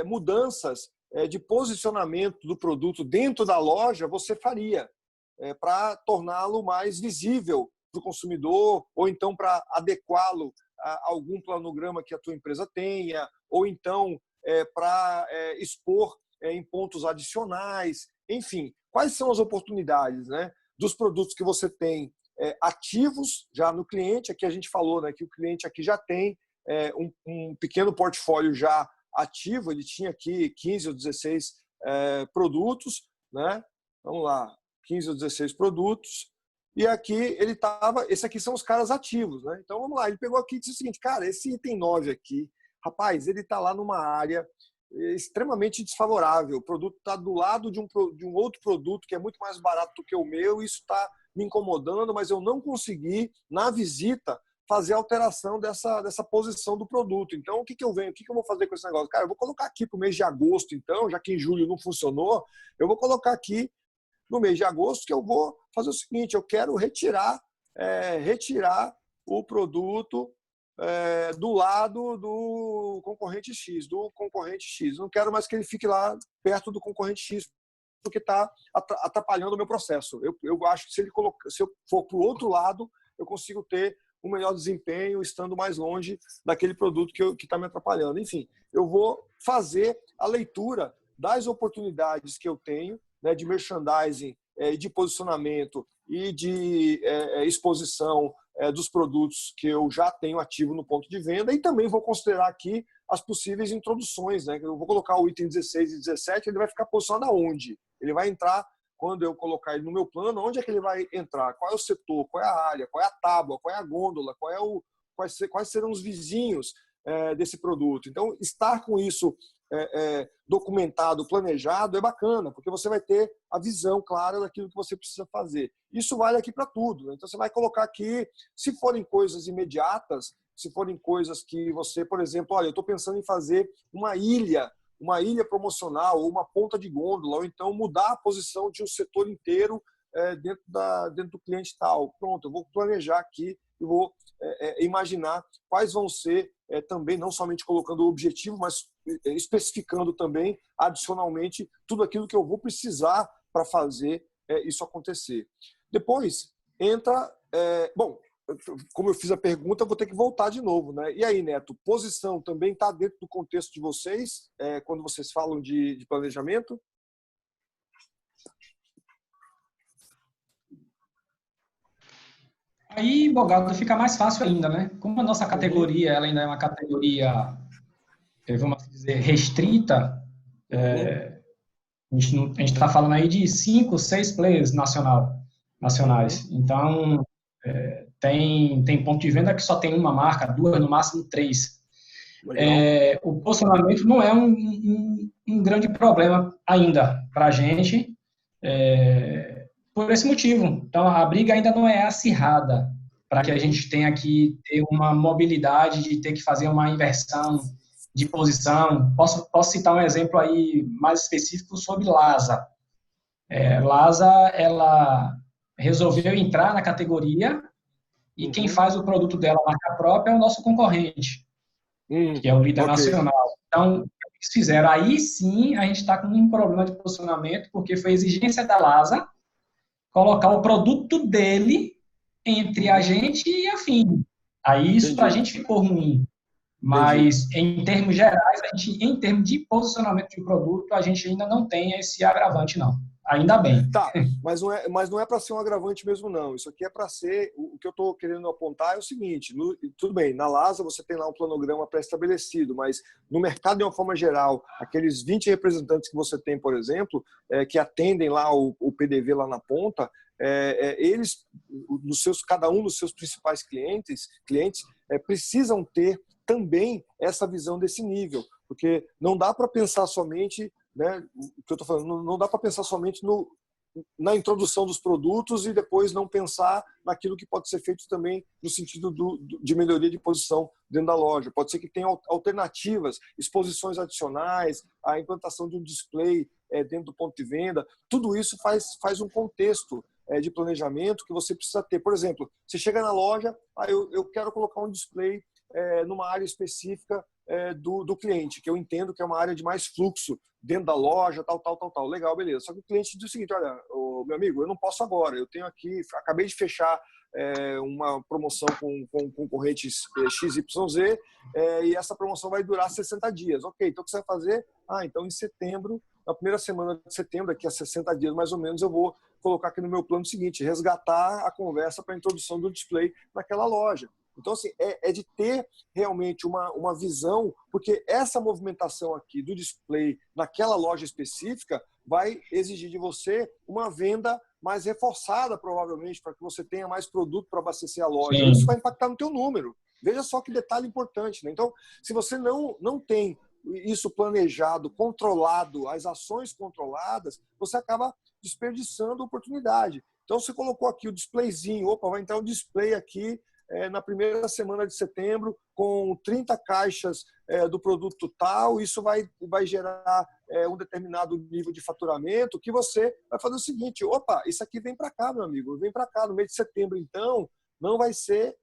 mudanças de posicionamento do produto dentro da loja você faria para torná-lo mais visível para o consumidor, ou então para adequá-lo a algum planograma que a tua empresa tenha, ou então para expor em pontos adicionais. Enfim, quais são as oportunidades, né, dos produtos que você tem ativos já no cliente? Aqui a gente falou, né, que o cliente aqui já tem um pequeno portfólio já ativo, ele tinha aqui 15 ou 16 produtos, né? Vamos lá, 15 ou 16 produtos, e aqui ele estava, esses aqui são os caras ativos, né? Então vamos lá, ele pegou aqui e disse o seguinte, cara, esse item 9 aqui, rapaz, ele está lá numa área extremamente desfavorável, o produto está do lado de um outro produto que é muito mais barato do que o meu, isso está me incomodando, mas eu não consegui, na visita, fazer a alteração dessa posição do produto. Então, o que eu vou fazer com esse negócio? Cara, eu vou colocar aqui para o mês de agosto, então, já que em julho não funcionou, eu vou colocar aqui no mês de agosto que eu vou fazer o seguinte, eu quero retirar o produto do lado do concorrente X, Não quero mais que ele fique lá perto do concorrente X, porque está atrapalhando o meu processo. Eu acho que se eu for para o outro lado, eu consigo ter um melhor desempenho estando mais longe daquele produto que está me atrapalhando. Enfim, eu vou fazer a leitura das oportunidades que eu tenho, né, de merchandising, de posicionamento e de exposição dos produtos que eu já tenho ativo no ponto de venda, e também vou considerar aqui as possíveis introduções, né? Eu vou colocar o item 16 e 17, ele vai ficar posicionado aonde? Ele vai entrar, quando eu colocar ele no meu plano, onde é que ele vai entrar? Qual é o setor? Qual é a área? Qual é a tábua? Qual é a gôndola? Quais serão os vizinhos desse produto. Então, estar com isso documentado, planejado, é bacana, porque você vai ter a visão clara daquilo que você precisa fazer. Isso vale aqui para tudo, né? Então, você vai colocar aqui, se forem coisas imediatas, se forem coisas que você, por exemplo, olha, eu estou pensando em fazer uma ilha promocional, ou uma ponta de gôndola, ou então mudar a posição de um setor inteiro dentro do cliente tal. Pronto, eu vou planejar aqui e vou imaginar quais vão ser, também, não somente colocando o objetivo, mas especificando também, adicionalmente, tudo aquilo que eu vou precisar para fazer isso acontecer. Depois, entra... bom, como eu fiz a pergunta, eu vou ter que voltar de novo, né? E aí, Neto, posição também está dentro do contexto de vocês, quando vocês falam de planejamento? Aí, Bogado, fica mais fácil ainda, né? Como a nossa categoria, ela ainda é uma categoria, vamos dizer, restrita, a gente está falando aí de 5, 6 players nacionais. Então, tem ponto de venda que só tem uma marca, 2, no máximo 3. O posicionamento não é um grande problema ainda para a gente, por esse motivo. Então, a briga ainda não é acirrada para que a gente tenha que ter uma mobilidade de ter que fazer uma inversão de posição. Posso citar um exemplo aí mais específico sobre Lasa. Lasa, ela resolveu entrar na categoria e quem faz o produto dela, a marca própria, é o nosso concorrente, que é o líder nacional. Então, o que eles fizeram? Aí sim, a gente está com um problema de posicionamento, porque foi exigência da Lasa colocar o produto dele entre a gente e a FIM. Aí isso para a gente ficou ruim. Mas, em termos gerais, em termos de posicionamento de produto, a gente ainda não tem esse agravante, não. Ainda bem. Tá, mas não é para ser um agravante mesmo, não. Isso aqui é para ser... O que eu estou querendo apontar é o seguinte, tudo bem, na Lasa você tem lá um planograma pré-estabelecido, mas no mercado, de uma forma geral, aqueles 20 representantes que você tem, por exemplo, que atendem lá o PDV lá na ponta, eles, cada um dos seus principais clientes precisam ter também essa visão desse nível, porque não dá para pensar somente, né, o que eu estou falando, não dá para pensar somente na introdução dos produtos e depois não pensar naquilo que pode ser feito também no sentido de melhoria de posição dentro da loja. Pode ser que tenha alternativas, exposições adicionais, a implantação de um display dentro do ponto de venda. Tudo isso faz um contexto de planejamento que você precisa ter. Por exemplo, você chega na loja, eu quero colocar um display numa área específica do cliente, que eu entendo que é uma área de mais fluxo dentro da loja, tal. Legal, beleza. Só que o cliente diz o seguinte, olha, meu amigo, eu não posso agora, eu tenho aqui, acabei de fechar uma promoção com concorrentes XYZ e essa promoção vai durar 60 dias. Ok, então o que você vai fazer? Então em setembro, na primeira semana de setembro, daqui a 60 dias mais ou menos, eu vou colocar aqui no meu plano seguinte, resgatar a conversa para a introdução do display naquela loja. Então, assim, é de ter realmente uma visão, porque essa movimentação aqui do display naquela loja específica vai exigir de você uma venda mais reforçada, provavelmente, para que você tenha mais produto para abastecer a loja. Sim. Isso vai impactar no teu número. Veja só que detalhe importante, né? Então, se você não tem isso planejado, controlado, as ações controladas, você acaba desperdiçando a oportunidade. Então, você colocou aqui o displayzinho, opa, vai entrar um display aqui na primeira semana de setembro com 30 caixas do produto tal, isso vai gerar um determinado nível de faturamento, que você vai fazer o seguinte, opa, isso aqui vem para cá, meu amigo, vem para cá no mês de setembro, então, não vai ser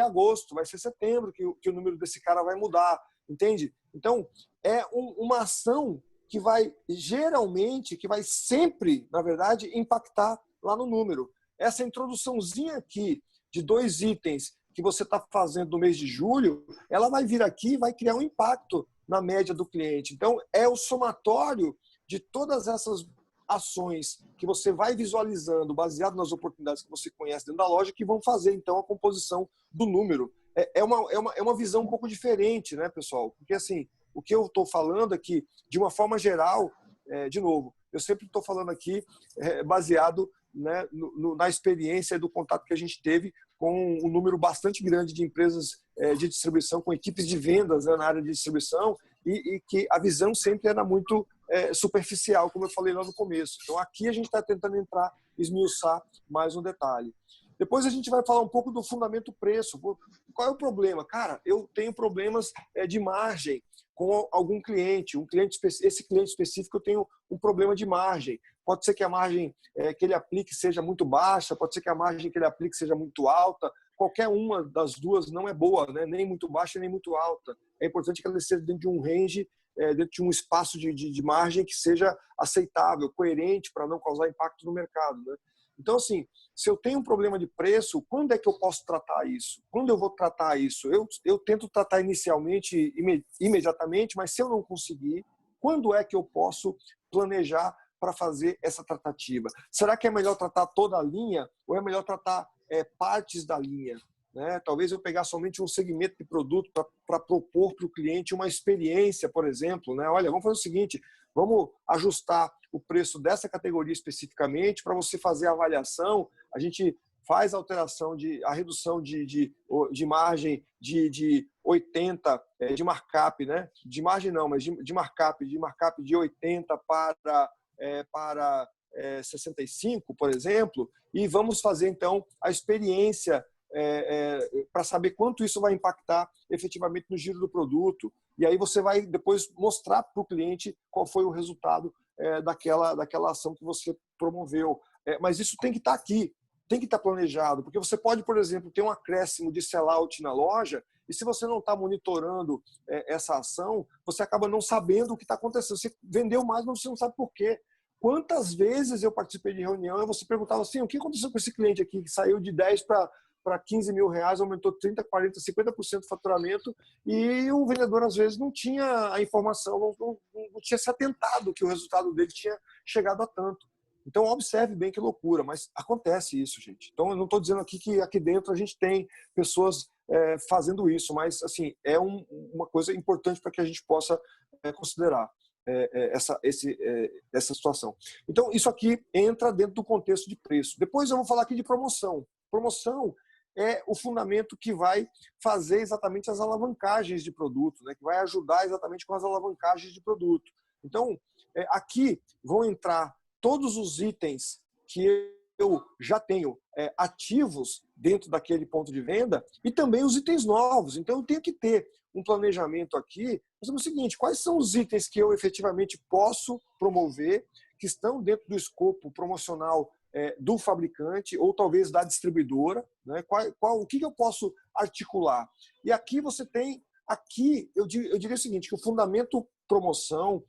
agosto, vai ser setembro que o número desse cara vai mudar, entende? Então, é uma ação que vai geralmente, que vai sempre, na verdade, impactar lá no número. Essa introduçãozinha aqui de 2 itens que você está fazendo no mês de julho, ela vai vir aqui e vai criar um impacto na média do cliente. Então, é o somatório de todas essas ações que você vai visualizando, baseado nas oportunidades que você conhece dentro da loja, que vão fazer, então, a composição do número. É uma visão um pouco diferente, né, pessoal? Porque, assim, o que eu estou falando aqui, de uma forma geral, de novo, eu sempre estou falando aqui baseado, né, na experiência e do contato que a gente teve com um número bastante grande de empresas de distribuição, com equipes de vendas, né, na área de distribuição, e que a visão sempre era muito superficial, como eu falei lá no começo. Então, aqui a gente está tentando esmiuçar mais um detalhe. Depois a gente vai falar um pouco do fundamento preço. Qual é o problema? Cara, eu tenho problemas de margem com algum cliente. Esse cliente específico eu tenho um problema de margem. Pode ser que a margem que ele aplique seja muito baixa, pode ser que a margem que ele aplique seja muito alta. Qualquer uma das duas não é boa, né? Nem muito baixa, nem muito alta. É importante que ela esteja dentro de um range, dentro de um espaço de margem que seja aceitável, coerente, para não causar impacto no mercado, né? Então, assim, se eu tenho um problema de preço, quando é que eu posso tratar isso? Quando eu vou tratar isso? Eu tento tratar inicialmente, imediatamente, mas se eu não conseguir, quando é que eu posso planejar para fazer essa tratativa? Será que é melhor tratar toda a linha ou é melhor tratar partes da linha? Né? Talvez eu pegar somente um segmento de produto para propor para o cliente uma experiência, por exemplo. Né? Olha, vamos fazer o seguinte, vamos ajustar o preço dessa categoria especificamente para você fazer a avaliação. A gente faz a redução de margem de 80, de markup, né? De margem não, mas de markup de 80 para 65, por exemplo, e vamos fazer então a experiência para saber quanto isso vai impactar efetivamente no giro do produto. E aí você vai depois mostrar para o cliente qual foi o resultado daquela ação que você promoveu. Mas isso tem que estar aqui, tem que estar planejado, porque você pode, por exemplo, ter um acréscimo de sell-out na loja e se você não está monitorando essa ação, você acaba não sabendo o que está acontecendo. Você vendeu mais, mas você não sabe por quê. Quantas vezes eu participei de reunião e você perguntava assim, o que aconteceu com esse cliente aqui que saiu de 10 para 15 mil reais, aumentou 30, 40, 50% do faturamento e o vendedor às vezes não tinha a informação, não tinha se atentado que o resultado dele tinha chegado a tanto. Então observe bem que loucura, mas acontece isso, gente. Então eu não estou dizendo aqui que aqui dentro a gente tem pessoas fazendo isso, mas assim, é uma coisa importante para que a gente possa considerar essa situação. Então isso aqui entra dentro do contexto de preço. Depois eu vou falar aqui de promoção. Promoção é o fundamento que vai fazer exatamente as alavancagens de produto, né? Que vai ajudar exatamente com as alavancagens de produto. Então, aqui vão entrar todos os itens que eu já tenho ativos dentro daquele ponto de venda e também os itens novos. Então, eu tenho que ter um planejamento aqui. Mas é o seguinte, quais são os itens que eu efetivamente posso promover, que estão dentro do escopo promocional do fabricante ou talvez da distribuidora, né? O que eu posso articular? E aqui você tem, eu diria o seguinte, que o fundamento promoção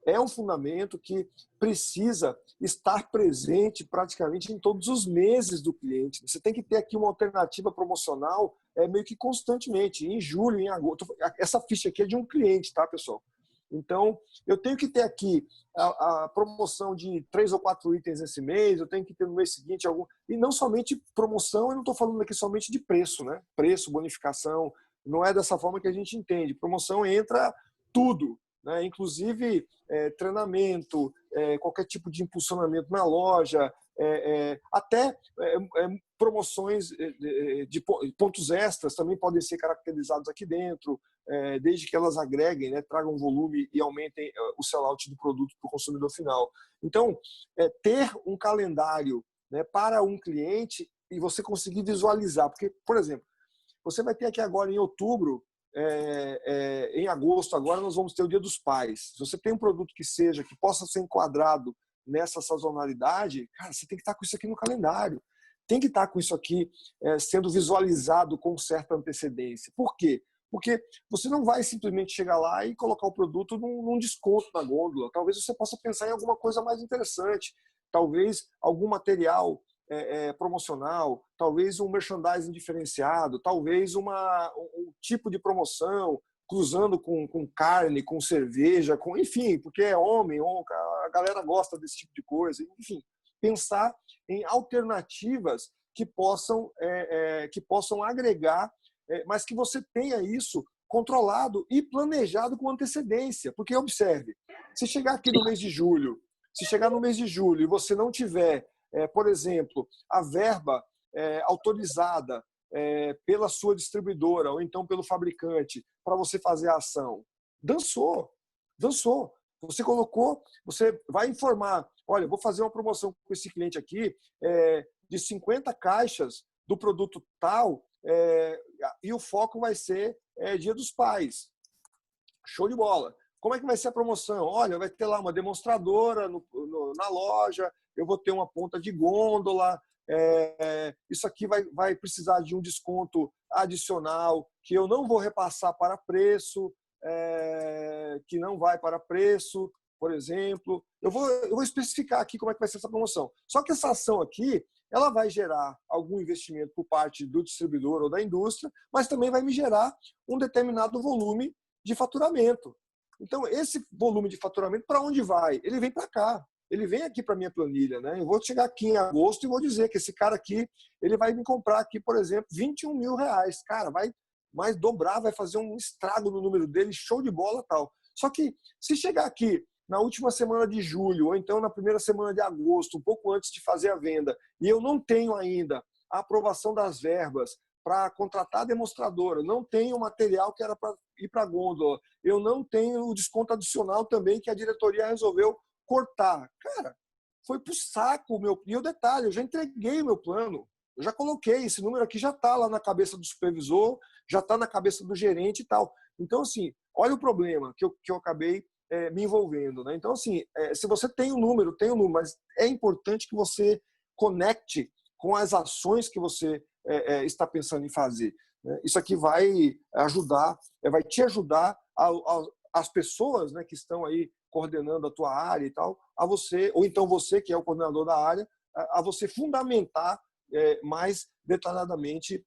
é um fundamento que precisa estar presente praticamente em todos os meses do cliente. Você tem que ter aqui uma alternativa promocional meio que constantemente, em julho, em agosto. Essa ficha aqui é de um cliente, tá, pessoal? Então, eu tenho que ter aqui a promoção de 3 ou 4 itens esse mês, eu tenho que ter no mês seguinte algum... E não somente promoção, eu não estou falando aqui somente de preço, né? Preço, bonificação, não é dessa forma que a gente entende. Promoção entra tudo, né? Inclusive treinamento, qualquer tipo de impulsionamento na loja, até promoções de pontos extras também podem ser caracterizados aqui dentro, desde que elas agreguem, né, tragam volume e aumentem o sell-out do produto para o consumidor final. Então, ter um calendário, né, para um cliente e você conseguir visualizar, porque, por exemplo, você vai ter aqui agora em outubro, em agosto agora nós vamos ter o Dia dos Pais. Se você tem um produto que possa ser enquadrado nessa sazonalidade, cara, você tem que estar com isso aqui no calendário. Tem que estar com isso aqui sendo visualizado com certa antecedência. Por quê? Porque você não vai simplesmente chegar lá e colocar o produto num desconto na gôndola. Talvez você possa pensar em alguma coisa mais interessante. Talvez algum material promocional, talvez um merchandising diferenciado, talvez um tipo de promoção cruzando com carne, com cerveja, enfim, porque é homem, a galera gosta desse tipo de coisa. Enfim, pensar em alternativas que possam agregar, mas que você tenha isso controlado e planejado com antecedência. Porque, observe, se chegar aqui no mês de julho, e você não tiver, por exemplo, a verba autorizada pela sua distribuidora ou então pelo fabricante para você fazer a ação. Dançou. Você colocou, você vai informar, olha, vou fazer uma promoção com esse cliente aqui de 50 caixas do produto tal e o foco vai ser Dia dos Pais. Show de bola. Como é que vai ser a promoção? Olha, vai ter lá uma demonstradora na loja, eu vou ter uma ponta de gôndola, isso aqui vai precisar de um desconto adicional que eu não vou repassar para preço, que não vai para preço, por exemplo. Eu vou especificar aqui como é que vai ser essa promoção. Só que essa ação aqui, ela vai gerar algum investimento por parte do distribuidor ou da indústria, mas também vai me gerar um determinado volume de faturamento. Então, esse volume de faturamento, para onde vai? Ele vem para cá. Ele vem aqui para a minha planilha, né? Eu vou chegar aqui em agosto e vou dizer que esse cara aqui, ele vai me comprar aqui, por exemplo, R$21 mil. Cara, vai mais dobrar, vai fazer um estrago no número dele, show de bola tal. Só que se chegar aqui na última semana de julho, ou então na primeira semana de agosto, um pouco antes de fazer a venda, e eu não tenho ainda a aprovação das verbas para contratar a demonstradora, não tenho o material que era para ir para a gôndola, eu não tenho o desconto adicional também que a diretoria resolveu cortar. Cara, foi pro saco o meu. E o detalhe, eu já entreguei o meu plano. Eu já coloquei, esse número aqui já está lá na cabeça do supervisor, já está na cabeça do gerente e tal. Então, assim, olha o problema que eu acabei me envolvendo, né? Então, assim, se você tem um número, mas é importante que você conecte com as ações que você está pensando em fazer, né? Isso aqui vai ajudar, vai te ajudar as pessoas, né, que estão aí coordenando a tua área e tal, a você, ou então você que é o coordenador da área, a você fundamentar mais detalhadamente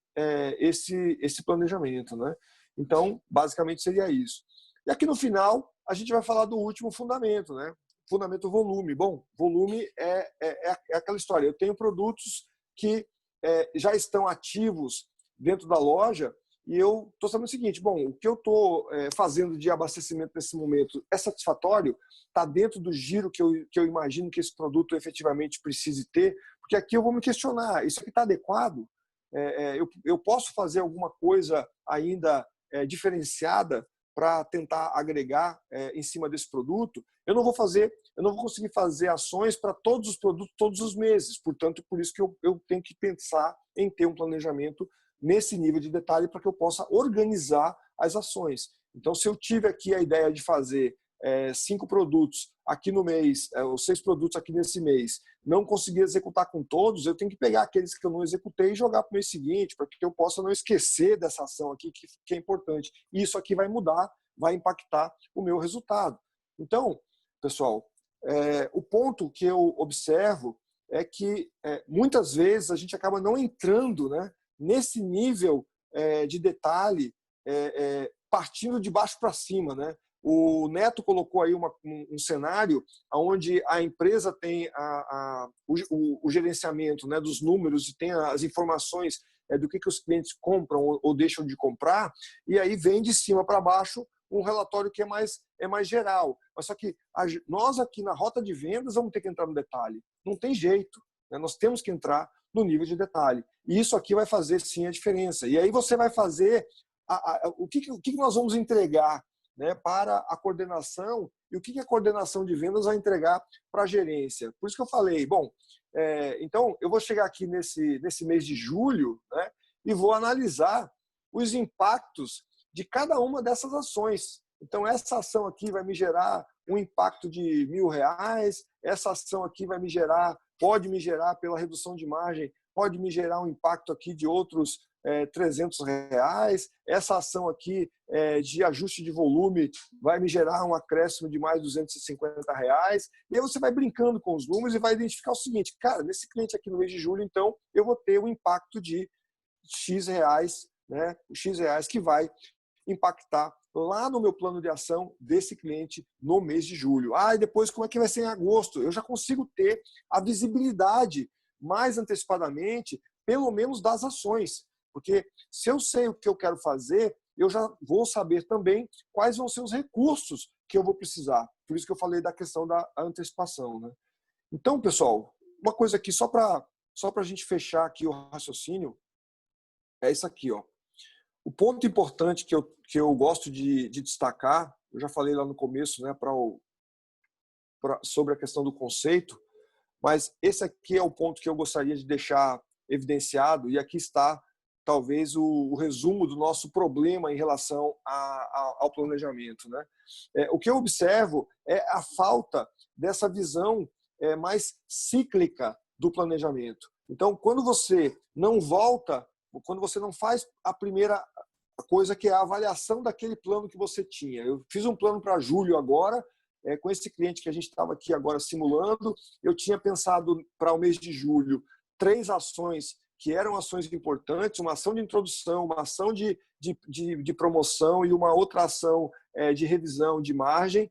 esse planejamento, né? Então, basicamente seria isso. E aqui no final, a gente vai falar do último fundamento, né? Fundamento volume. Bom, volume é aquela história. Eu tenho produtos que já estão ativos dentro da loja e eu estou sabendo o seguinte, bom, o que eu estou fazendo de abastecimento nesse momento é satisfatório? Está dentro do giro que eu imagino que esse produto efetivamente precise ter? Porque aqui eu vou me questionar, isso aqui está adequado? Eu posso fazer alguma coisa ainda diferenciada para tentar agregar em cima desse produto? Eu não vou conseguir fazer ações para todos os produtos todos os meses. Portanto, por isso que eu tenho que pensar em ter um planejamento nesse nível de detalhe para que eu possa organizar as ações. Então, se eu tive aqui a ideia de fazer 5 produtos aqui no mês, ou 6 produtos aqui nesse mês, não consegui executar com todos, eu tenho que pegar aqueles que eu não executei e jogar para o mês seguinte, para que eu possa não esquecer dessa ação aqui que é importante. E isso aqui vai mudar, vai impactar o meu resultado. Então, pessoal, o ponto que eu observo é que muitas vezes a gente acaba não entrando, né, nesse nível de detalhe, partindo de baixo para cima, né? O Neto colocou aí um cenário onde a empresa tem o gerenciamento, né, dos números e tem as informações do que os clientes compram ou deixam de comprar, e aí vem de cima para baixo um relatório que é mais geral. Mas só que nós aqui na rota de vendas vamos ter que entrar no detalhe. Não tem jeito, né? Nós temos que entrar no nível de detalhe. E isso aqui vai fazer sim a diferença. E aí você vai fazer o que nós vamos entregar, né, para a coordenação e o que a coordenação de vendas vai entregar para a gerência. Por isso que eu falei, bom, então eu vou chegar aqui nesse mês de julho, né, e vou analisar os impactos de cada uma dessas ações. Então essa ação aqui vai me gerar um impacto de R$1.000, essa ação aqui pode me gerar pela redução de margem, pode me gerar um impacto aqui de outros R$300, essa ação aqui de ajuste de volume vai me gerar um acréscimo de mais R$250, e aí você vai brincando com os números e vai identificar o seguinte, cara, nesse cliente aqui no mês de julho, então, eu vou ter um impacto de X reais, né, X reais que vai impactar lá no meu plano de ação desse cliente no mês de julho. E depois como é que vai ser em agosto? Eu já consigo ter a visibilidade mais antecipadamente, pelo menos das ações. Porque se eu sei o que eu quero fazer, eu já vou saber também quais vão ser os recursos que eu vou precisar. Por isso que eu falei da questão da antecipação, né? Então, pessoal, uma coisa aqui só para a gente fechar aqui o raciocínio, é isso aqui, ó. O ponto importante que eu gosto de destacar, eu já falei lá no começo, né, sobre a questão do conceito, mas esse aqui é o ponto que eu gostaria de deixar evidenciado, e aqui está talvez o resumo do nosso problema em relação ao planejamento, né? O que eu observo é a falta dessa visão mais cíclica do planejamento. Então, quando você não volta, quando você não faz a primeira coisa, que é a avaliação daquele plano que você tinha. Eu fiz um plano para julho agora, com esse cliente que a gente estava aqui agora simulando. Eu tinha pensado para o mês de julho 3 ações que eram ações importantes, uma ação de introdução, uma ação de promoção e uma outra ação de revisão de margem.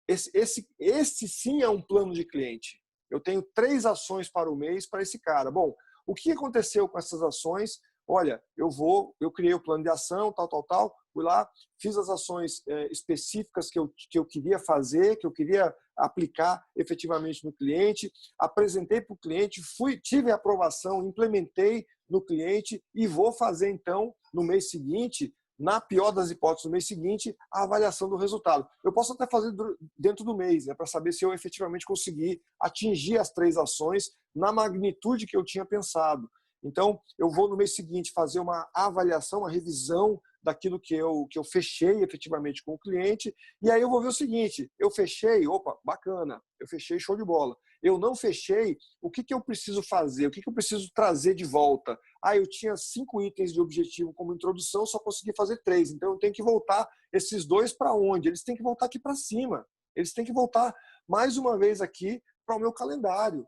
Esse sim é um plano de cliente. Eu tenho 3 ações para o mês para esse cara. Bom, o que aconteceu com essas ações? Olha, eu criei o plano de ação, tal, fui lá, fiz as ações específicas que eu queria fazer, que eu queria aplicar efetivamente no cliente, apresentei para o cliente, tive a aprovação, implementei no cliente e vou fazer então no mês seguinte, na pior das hipóteses, no mês seguinte, a avaliação do resultado. Eu posso até fazer dentro do mês, né, para saber se eu efetivamente consegui atingir as 3 ações na magnitude que eu tinha pensado. Então, eu vou no mês seguinte fazer uma avaliação, uma revisão daquilo que eu fechei efetivamente com o cliente, e aí eu vou ver o seguinte: eu fechei, opa, bacana, eu fechei, show de bola. Eu não fechei, o que eu preciso fazer? O que eu preciso trazer de volta? Eu tinha 5 itens de objetivo como introdução, só consegui fazer 3, então eu tenho que voltar esses 2 para onde? Eles têm que voltar aqui para cima, eles têm que voltar mais uma vez aqui para o meu calendário.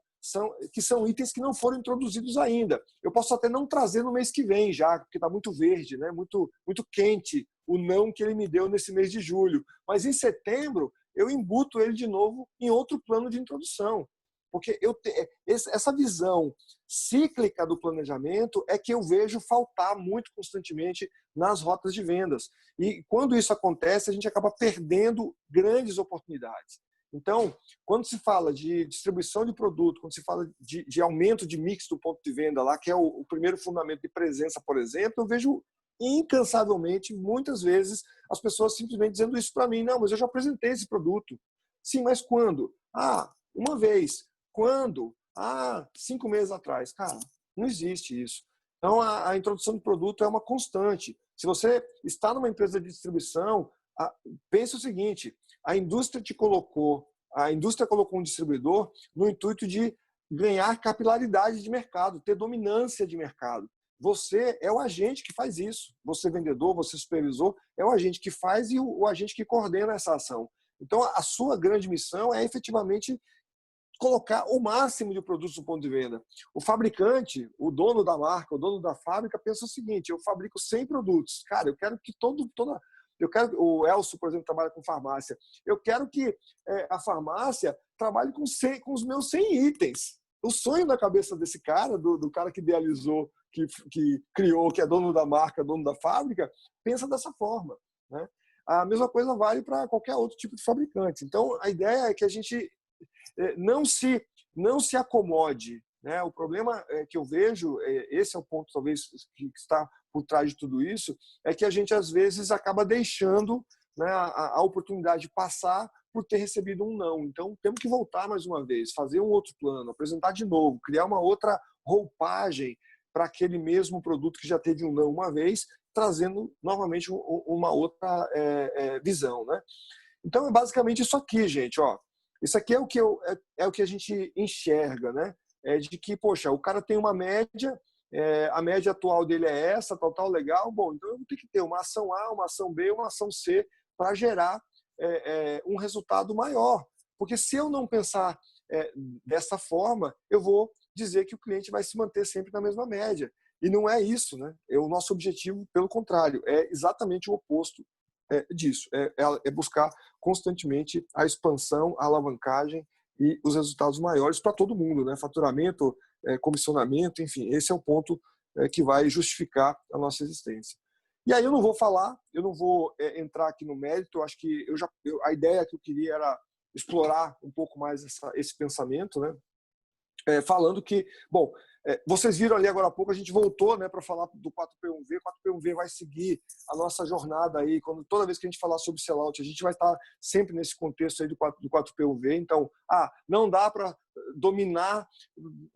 Que são itens que não foram introduzidos ainda. Eu posso até não trazer no mês que vem já, porque está muito verde, né? muito quente o não que ele me deu nesse mês de julho. Mas em setembro, eu embuto ele de novo em outro plano de introdução. Porque essa visão cíclica do planejamento é que eu vejo faltar muito constantemente nas rotas de vendas. E quando isso acontece, a gente acaba perdendo grandes oportunidades. Então, quando se fala de distribuição de produto, quando se fala de aumento de mix do ponto de venda, lá que é o primeiro fundamento de presença, por exemplo, eu vejo incansavelmente, muitas vezes, as pessoas simplesmente dizendo isso para mim: não, mas eu já apresentei esse produto. Sim, mas quando? Uma vez. Quando? 5 meses atrás. Cara, não existe isso. Então, a introdução de produto é uma constante. Se você está numa empresa de distribuição, pense o seguinte: a indústria colocou um distribuidor no intuito de ganhar capilaridade de mercado, ter dominância de mercado. Você é o agente que faz isso. Você vendedor, você supervisor, é o agente que faz e o agente que coordena essa ação. Então, a sua grande missão é efetivamente colocar o máximo de produtos no ponto de venda. O fabricante, o dono da marca, o dono da fábrica, pensa o seguinte: eu fabrico 100 produtos. Cara, eu quero que o Elcio, por exemplo, trabalha com farmácia. Eu quero que a farmácia trabalhe com os meus 100 itens. O sonho na cabeça desse cara, do cara que idealizou, que criou, que é dono da marca, dono da fábrica, pensa dessa forma, né? A mesma coisa vale para qualquer outro tipo de fabricante. Então, a ideia é que a gente não se acomode, né? O problema que eu vejo, esse é o ponto talvez que está por trás de tudo isso, é que a gente às vezes acaba deixando, né, a oportunidade passar por ter recebido um não. Então temos que voltar mais uma vez, fazer um outro plano, apresentar de novo, criar uma outra roupagem para aquele mesmo produto que já teve um não uma vez, trazendo novamente uma outra visão, né? Então é basicamente isso aqui, gente, ó. Isso aqui é o que a gente enxerga, né? De que, poxa, o cara tem uma média, a média atual dele é essa, tal, legal. Bom, então eu vou ter que ter uma ação A, uma ação B, uma ação C para gerar um resultado maior. Porque se eu não pensar dessa forma, eu vou dizer que o cliente vai se manter sempre na mesma média. E não é isso, né? O nosso objetivo, pelo contrário, é exatamente o oposto disso. É buscar constantemente a expansão, a alavancagem e os resultados maiores para todo mundo, né? Faturamento, comissionamento, enfim, esse é o ponto que vai justificar a nossa existência. E aí eu não vou entrar aqui no mérito. Eu acho que a ideia que eu queria era explorar um pouco mais esse pensamento, né? falando que, bom, vocês viram ali agora há pouco, a gente voltou, né, para falar do 4P1V. O 4P1V vai seguir a nossa jornada aí. Toda vez que a gente falar sobre sellout, a gente vai estar sempre nesse contexto aí do 4P1V. Então, não dá para dominar,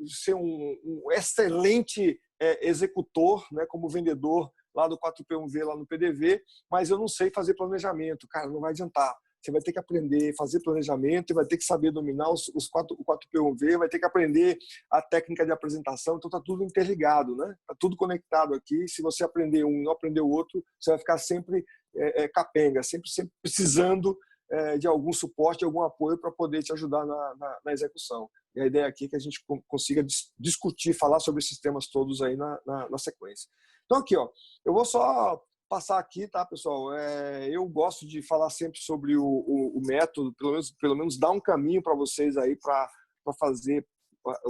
ser um excelente executor, né, como vendedor lá do 4P1V, lá no PDV, mas eu não sei fazer planejamento. Cara, não vai adiantar. Você vai ter que aprender a fazer planejamento, vai ter que saber dominar o 4P1V, vai ter que aprender a técnica de apresentação. Então, está tudo interligado, né? Está tudo conectado aqui. Se você aprender um e não aprender o outro, você vai ficar sempre capenga, sempre precisando de algum suporte, algum apoio para poder te ajudar na execução. E a ideia aqui é que a gente consiga discutir, falar sobre esses temas todos aí na sequência. Então, aqui, ó, eu vou só passar aqui, tá, pessoal? Eu gosto de falar sempre sobre o método, pelo menos dar um caminho para vocês aí para fazer,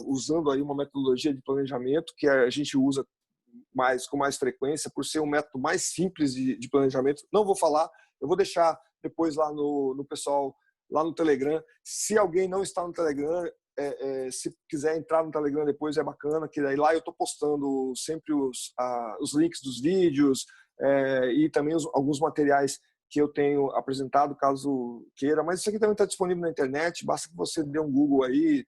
usando aí uma metodologia de planejamento que a gente usa com mais frequência, por ser um método mais simples de planejamento. Não vou falar, eu vou deixar depois lá no pessoal, lá no Telegram. Se alguém não está no Telegram, se quiser entrar no Telegram depois, é bacana, que daí lá eu estou postando sempre os links dos vídeos, e também alguns materiais que eu tenho apresentado, caso queira. Mas isso aqui também está disponível na internet, basta que você dê um Google aí,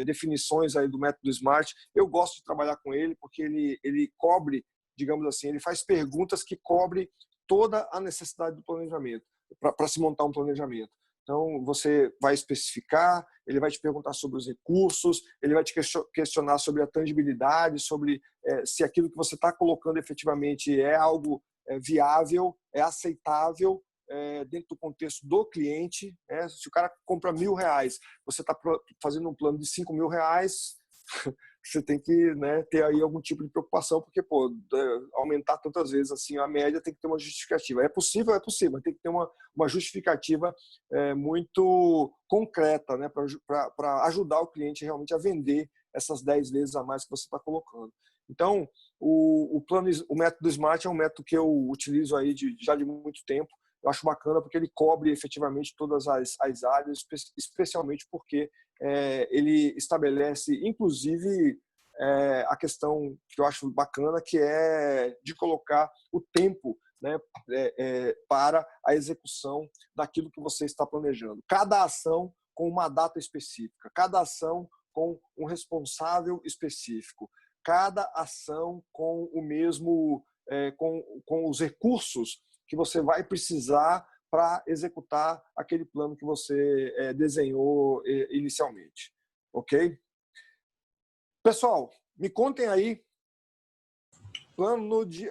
definições aí do método SMART. Eu gosto de trabalhar com ele porque ele cobre, digamos assim, ele faz perguntas que cobrem toda a necessidade do planejamento, para se montar um planejamento. Então, você vai especificar, ele vai te perguntar sobre os recursos, ele vai te questionar sobre a tangibilidade, sobre se aquilo que você está colocando efetivamente é algo viável, é aceitável dentro do contexto do cliente. Se o cara compra R$1.000, você está fazendo um plano de R$5.000, você tem que, né, ter aí algum tipo de preocupação, porque aumentar tantas vezes assim a média tem que ter uma justificativa. É possível, mas tem que ter uma justificativa muito concreta, né, para ajudar o cliente realmente a vender essas 10 vezes a mais que você está colocando. Então, o método SMART é um método que eu utilizo aí já de muito tempo. Eu acho bacana porque ele cobre efetivamente todas as áreas, especialmente porque ele estabelece, inclusive, a questão que eu acho bacana, que é de colocar o tempo, né, para a execução daquilo que você está planejando. Cada ação com uma data específica, cada ação com um responsável específico, cada ação com o mesmo, com os recursos que você vai precisar para executar aquele plano que você desenhou inicialmente. Ok? Pessoal, me contem aí. Plano de...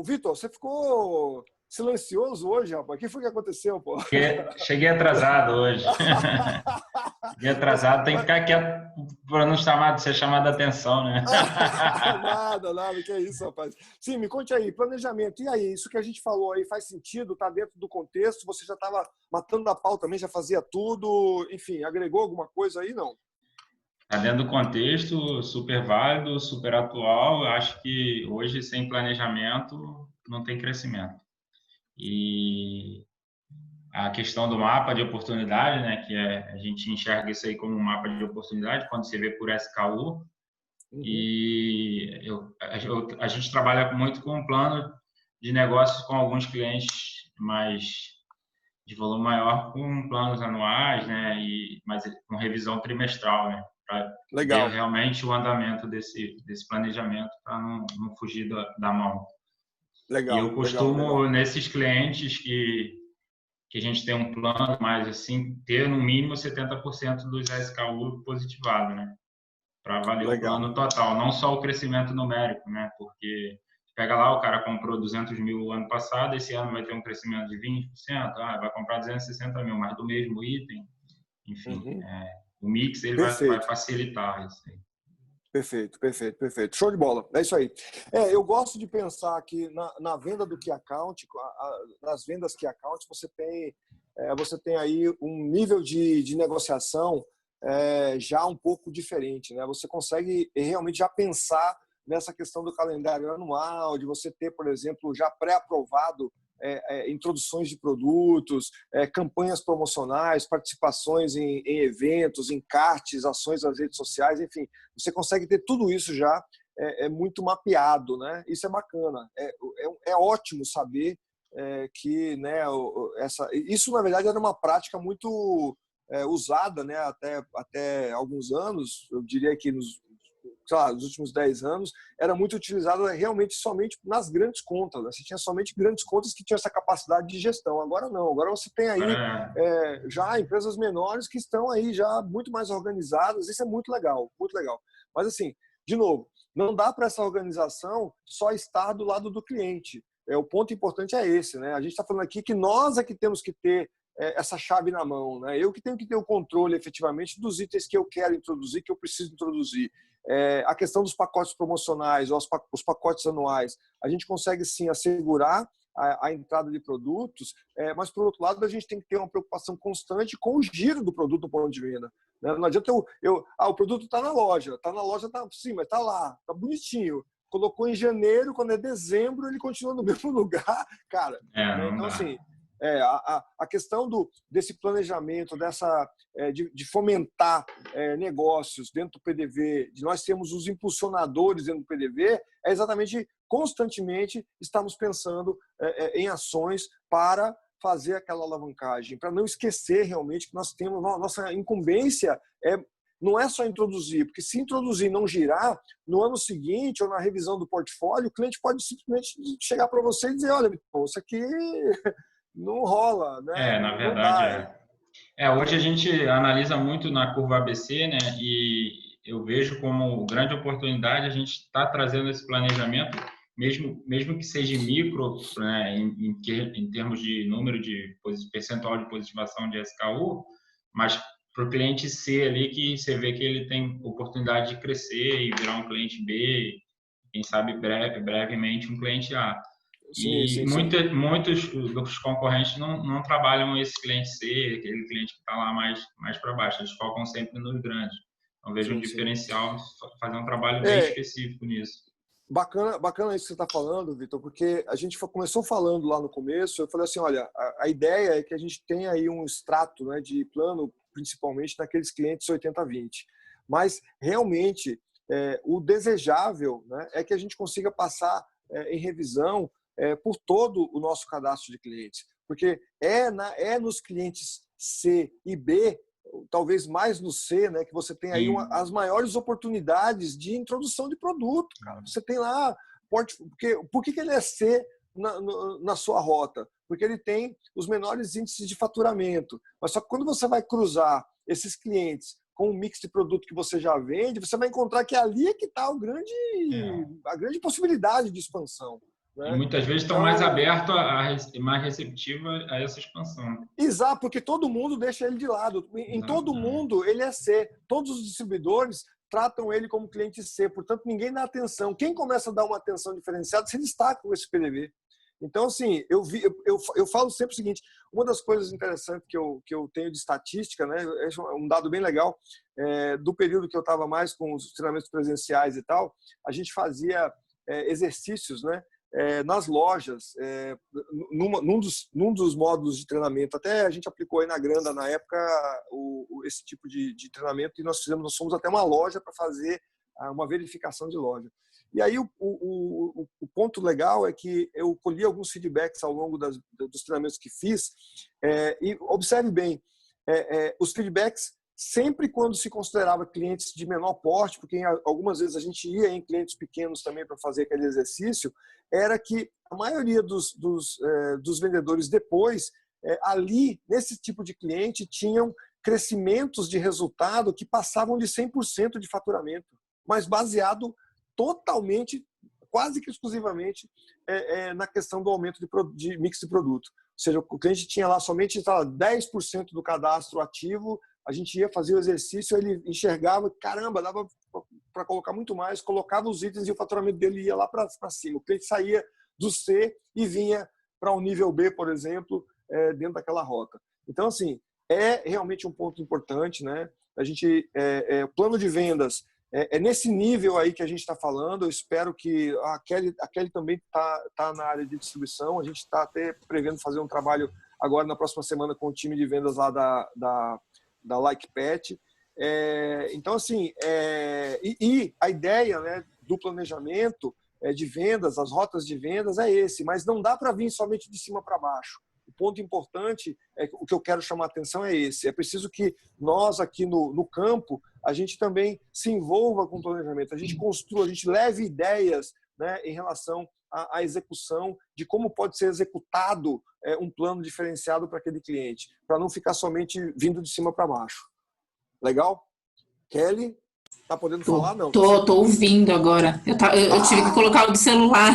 Vitor, você ficou silencioso hoje, rapaz. O que foi que aconteceu, pô? Cheguei atrasado hoje. Cheguei atrasado, tem que ficar quieto para não ser chamado a atenção, né? Nada, que é isso, rapaz. Sim, me conte aí, planejamento. E aí, isso que a gente falou aí faz sentido? Está dentro do contexto? Você já estava matando a pau também, já fazia tudo? Enfim, agregou alguma coisa aí? Não? Está dentro do contexto, super válido, super atual. Eu acho que hoje, sem planejamento, não tem crescimento. E a questão do mapa de oportunidade, né, que a gente enxerga isso aí como um mapa de oportunidade quando você vê por SKU. E a gente trabalha muito com um plano de negócios com alguns clientes mais de volume maior, com planos anuais, né, mas com revisão trimestral, né, para ver realmente o andamento desse planejamento para não fugir da mão. Legal. E eu costumo, nesses clientes que a gente tem um plano, mas assim, ter no mínimo 70% dos SKU positivado, né? Para valer o plano total, não só o crescimento numérico, né? Porque pega lá, o cara comprou 200 mil ano passado, esse ano vai ter um crescimento de 20%, vai comprar 260 mil, mas do mesmo item, enfim, o mix ele vai facilitar isso aí. Perfeito. Show de bola. É isso aí. Eu gosto de pensar que na venda do Key Account, nas vendas Key Account, você tem aí um nível de negociação já um pouco diferente, né? Você consegue realmente já pensar nessa questão do calendário anual, de você ter, por exemplo, já pré-aprovado introduções de produtos, campanhas promocionais, participações em eventos, encartes, ações nas redes sociais, enfim, você consegue ter tudo isso já muito mapeado, né? Isso é bacana, é ótimo saber que, né, isso na verdade era uma prática muito usada, né, até alguns anos, eu diria que nos últimos 10 anos, era muito utilizada realmente somente nas grandes contas, né? Você tinha somente grandes contas que tinham essa capacidade de gestão. Agora não, agora você tem aí já empresas menores que estão aí já muito mais organizadas, isso é muito legal, muito legal. Mas assim, de novo, não dá para essa organização só estar do lado do cliente. O ponto importante é esse, né? A gente está falando aqui que nós é que temos que ter essa chave na mão, né? Eu que tenho que ter o controle efetivamente dos itens que eu quero introduzir, que eu preciso introduzir. A questão dos pacotes promocionais ou os pacotes anuais, a gente consegue sim assegurar a entrada de produtos, mas por outro lado a gente tem que ter uma preocupação constante com o giro do produto do ponto de venda. Não adianta o produto está na loja, sim, mas está lá, está bonitinho. Colocou em janeiro, quando é dezembro, ele continua no mesmo lugar, cara. Então, assim, a questão desse planejamento, de fomentar negócios dentro do PDV, de nós termos os impulsionadores dentro do PDV, é exatamente, constantemente, estamos pensando em ações para fazer aquela alavancagem, para não esquecer realmente que nós temos, nossa incumbência não é só introduzir, porque se introduzir e não girar, no ano seguinte ou na revisão do portfólio, o cliente pode simplesmente chegar para você e dizer, olha, isso aqui não rola, né? Na verdade, hoje a gente analisa muito na curva ABC, né? E eu vejo como grande oportunidade a gente estar trazendo esse planejamento, mesmo que seja micro, né? Em termos de número de percentual de positivação de SKU, mas para o cliente C ali, que você vê que ele tem oportunidade de crescer e virar um cliente B, quem sabe brevemente um cliente A. Sim. Muitos dos concorrentes não trabalham esse cliente C, aquele cliente que está lá mais para baixo, eles focam sempre nos grandes. Então, vejo um diferencial, fazer um trabalho bem específico nisso. Bacana isso que você está falando, Vitor, porque a gente começou falando lá no começo, eu falei assim, olha, a ideia é que a gente tenha aí um extrato, né, de plano, principalmente naqueles clientes 80-20. Mas, realmente, o desejável, né, é que a gente consiga passar em revisão por todo o nosso cadastro de clientes. Porque nos clientes C e B, talvez mais no C, né, que você tem aí as maiores oportunidades de introdução de produto, cara. Você tem lá, por que ele é C na sua rota? Porque ele tem os menores índices de faturamento. Mas só que quando você vai cruzar esses clientes com o mix de produto que você já vende, você vai encontrar que ali é que está a grande possibilidade de expansão. Né? E muitas vezes estão mais abertos, mais receptivos a essa expansão. Exato, porque todo mundo deixa ele de lado. Em todo mundo, ele é C. Todos os distribuidores tratam ele como cliente C, portanto, ninguém dá atenção. Quem começa a dar uma atenção diferenciada se destaca com esse PDV. Então, assim, eu falo sempre o seguinte, uma das coisas interessantes que eu tenho de estatística, né, é um dado bem legal, do período que eu estava mais com os treinamentos presenciais e tal, a gente fazia exercícios, né, nas lojas, num dos módulos de treinamento, até a gente aplicou aí na Granda, na época, esse tipo de treinamento, e nós fomos até uma loja para fazer uma verificação de loja. E aí o ponto legal é que eu colhi alguns feedbacks ao longo dos treinamentos que fiz, e observe bem, os feedbacks sempre quando se considerava clientes de menor porte, porque algumas vezes a gente ia em clientes pequenos também para fazer aquele exercício, era que a maioria dos vendedores depois, ali, nesse tipo de cliente, tinham crescimentos de resultado que passavam de 100% de faturamento, mas baseado totalmente, quase que exclusivamente, na questão do aumento de mix de produto. Ou seja, o cliente tinha lá somente 10% do cadastro ativo, a gente ia fazer o exercício, ele enxergava, caramba, dava para colocar muito mais, colocava os itens e o faturamento dele ia lá para cima. O cliente saía do C e vinha para um nível B, por exemplo, dentro daquela rota. Então, assim, é realmente um ponto importante, né? A gente, o plano de vendas, É nesse nível aí que a gente está falando. Eu espero que a Kelly também tá na área de distribuição. A gente está até prevendo fazer um trabalho agora na próxima semana com o time de vendas lá da Like Pet. Então, assim, e a ideia, né, do planejamento de vendas, as rotas de vendas é esse, mas não dá para vir somente de cima para baixo. O ponto importante, o que eu quero chamar a atenção é esse. É preciso que nós aqui no campo, a gente também se envolva com o planejamento, a gente construa, a gente leve ideias, né, em relação à execução de como pode ser executado um plano diferenciado para aquele cliente, para não ficar somente vindo de cima para baixo. Legal? Kelly? Tá podendo falar? Não. Tô ouvindo agora. Eu tive que colocar o do celular.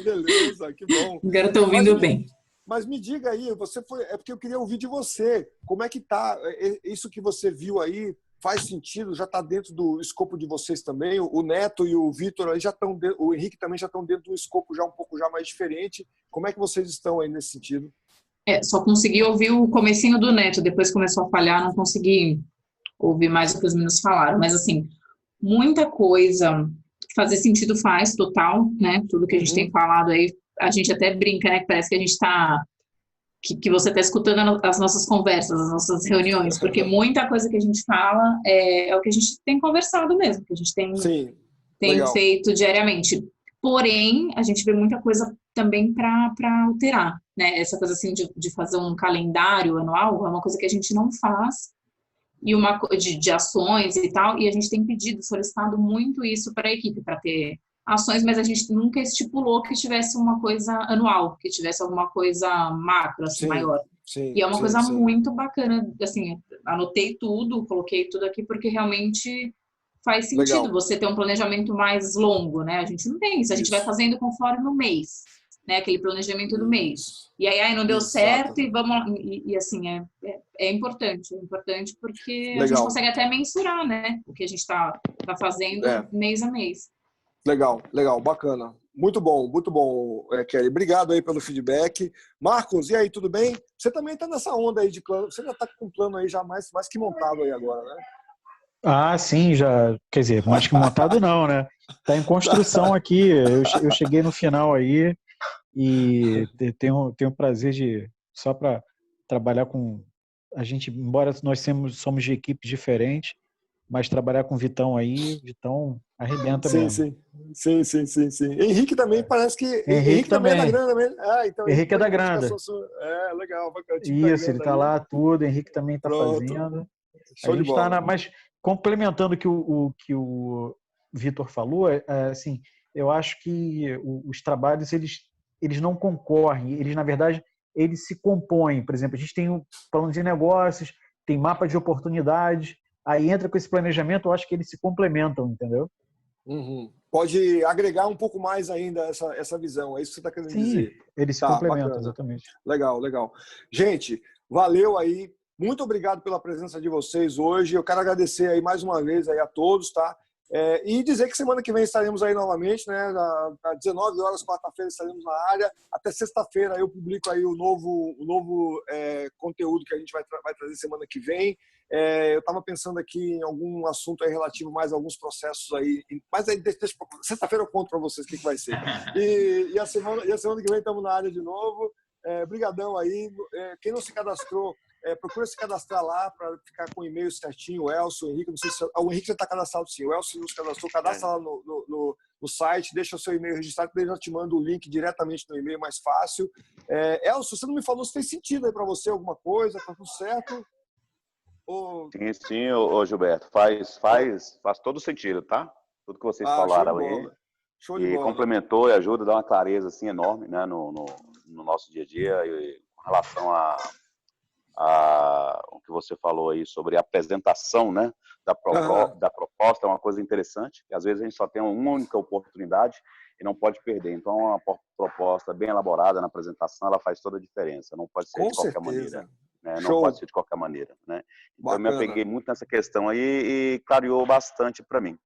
Beleza, que bom. Agora tô ouvindo bem. Mas me diga aí, é porque eu queria ouvir de você. Como é que tá? Isso que você viu aí faz sentido? Já está dentro do escopo de vocês também? O Neto e o Vitor aí já estão, o Henrique também já estão dentro do escopo já um pouco já mais diferente. Como é que vocês estão aí nesse sentido? Só consegui ouvir o comecinho do Neto, depois começou a falhar, não consegui ouvir mais o que os meninos falaram. Mas, assim, muita coisa fazer sentido faz, total, né? Tudo que a gente tem falado aí, a gente até brinca, né? Que parece que a gente tá... Que você está escutando as nossas conversas, as nossas reuniões, porque muita coisa que a gente fala é o que a gente tem conversado mesmo, que a gente tem feito diariamente. Porém, a gente vê muita coisa também para alterar, né? Essa coisa assim de fazer um calendário anual é uma coisa que a gente não faz, e uma de ações e tal, e a gente tem solicitado muito isso para a equipe, para ter ações, mas a gente nunca estipulou que tivesse uma coisa anual, que tivesse alguma coisa macro, assim, maior. E é uma coisa muito bacana, assim, anotei tudo, coloquei tudo aqui, porque realmente faz sentido você ter um planejamento mais longo, né? A gente não tem isso, a gente vai fazendo conforme o mês, né? Aquele planejamento do mês. E aí não deu certo e vamos... E assim, é importante porque a gente consegue até mensurar, né? O que a gente está fazendo mês a mês. Legal, bacana. Muito bom, Kelly. Obrigado aí pelo feedback. Marcos, e aí, tudo bem? Você também está nessa onda aí de plano, você já está com um plano aí já mais que montado aí agora, né? Ah, sim, já, quer dizer, mais que montado não, né? Está em construção aqui, eu cheguei no final aí e tenho o prazer de, só para trabalhar com a gente, embora nós somos de equipes diferentes, mas trabalhar com o Vitão aí, Vitão arrebenta mesmo. Sim. Henrique também parece que... Henrique também é da Grana mesmo. Então, Henrique é da Grana. Legal, bacana. Isso, ele está lá tudo, Henrique também está fazendo. Show de bola. Mas complementando o que o Vitor falou, assim, eu acho que os trabalhos, eles não concorrem, eles, na verdade, eles se compõem. Por exemplo, a gente tem o plano de negócios, tem mapa de oportunidades, aí entra com esse planejamento, eu acho que eles se complementam, entendeu? Pode agregar um pouco mais ainda essa visão, é isso que você está querendo dizer. Sim, eles se complementam, bacana. Exatamente. Legal. Gente, valeu aí, muito obrigado pela presença de vocês hoje, eu quero agradecer aí mais uma vez aí a todos, tá? E dizer que semana que vem estaremos aí novamente, né? Às 19 horas, quarta-feira, estaremos na área. Até sexta-feira eu publico aí o novo conteúdo que a gente vai trazer semana que vem. Eu estava pensando aqui em algum assunto aí relativo mais a alguns processos aí. Mas aí, sexta-feira eu conto para vocês o que vai ser. E a semana que vem estamos na área de novo. Brigadão aí. Quem não se cadastrou, procura se cadastrar lá para ficar com o e-mail certinho. O Elcio, o Henrique, não sei se... O Henrique já está cadastrado sim. O Elcio não se cadastrou, cadastra lá no site, deixa o seu e-mail registrado, que ele já te manda o link diretamente no e-mail, mais fácil. Elcio, você não me falou se fez sentido aí para você alguma coisa, tá tudo certo? Sim, Gilberto, faz todo sentido, tá? Tudo que vocês falaram aí. Show de bola. Complementou e ajuda, dá uma clareza assim enorme, né, no nosso dia a dia, e com relação a o que você falou aí sobre a apresentação, né, da proposta, é uma coisa interessante, que às vezes a gente só tem uma única oportunidade e não pode perder. Então, uma proposta bem elaborada na apresentação, ela faz toda a diferença, não pode ser de qualquer maneira. Né? Não pode ser de qualquer maneira, né? Então, eu me apeguei muito nessa questão aí e clareou bastante para mim.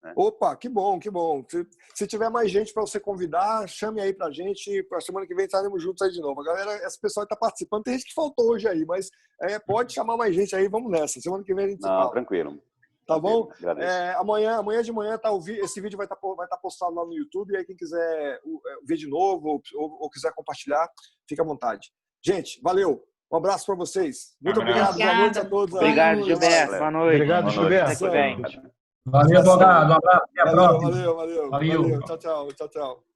Né? Opa, que bom. Se tiver mais gente para você convidar, chame aí pra gente. Para semana que vem estaremos juntos aí de novo. A galera, esse pessoal está participando. Tem gente que faltou hoje aí, mas pode chamar mais gente aí. Vamos nessa. Semana que vem a gente se fala. Tranquilo. Tá bom? Agradeço. Amanhã de manhã esse vídeo vai estar postado lá no YouTube, e aí quem quiser ver de novo ou quiser compartilhar, fica à vontade. Gente, valeu. Um abraço para vocês. Muito obrigado. Boa noite a todos. Obrigado, Gilberto. Boa noite. Obrigado, Gilberto. Até que vem. Valeu, advogado. Um abraço. Até a próxima. Valeu. Tchau.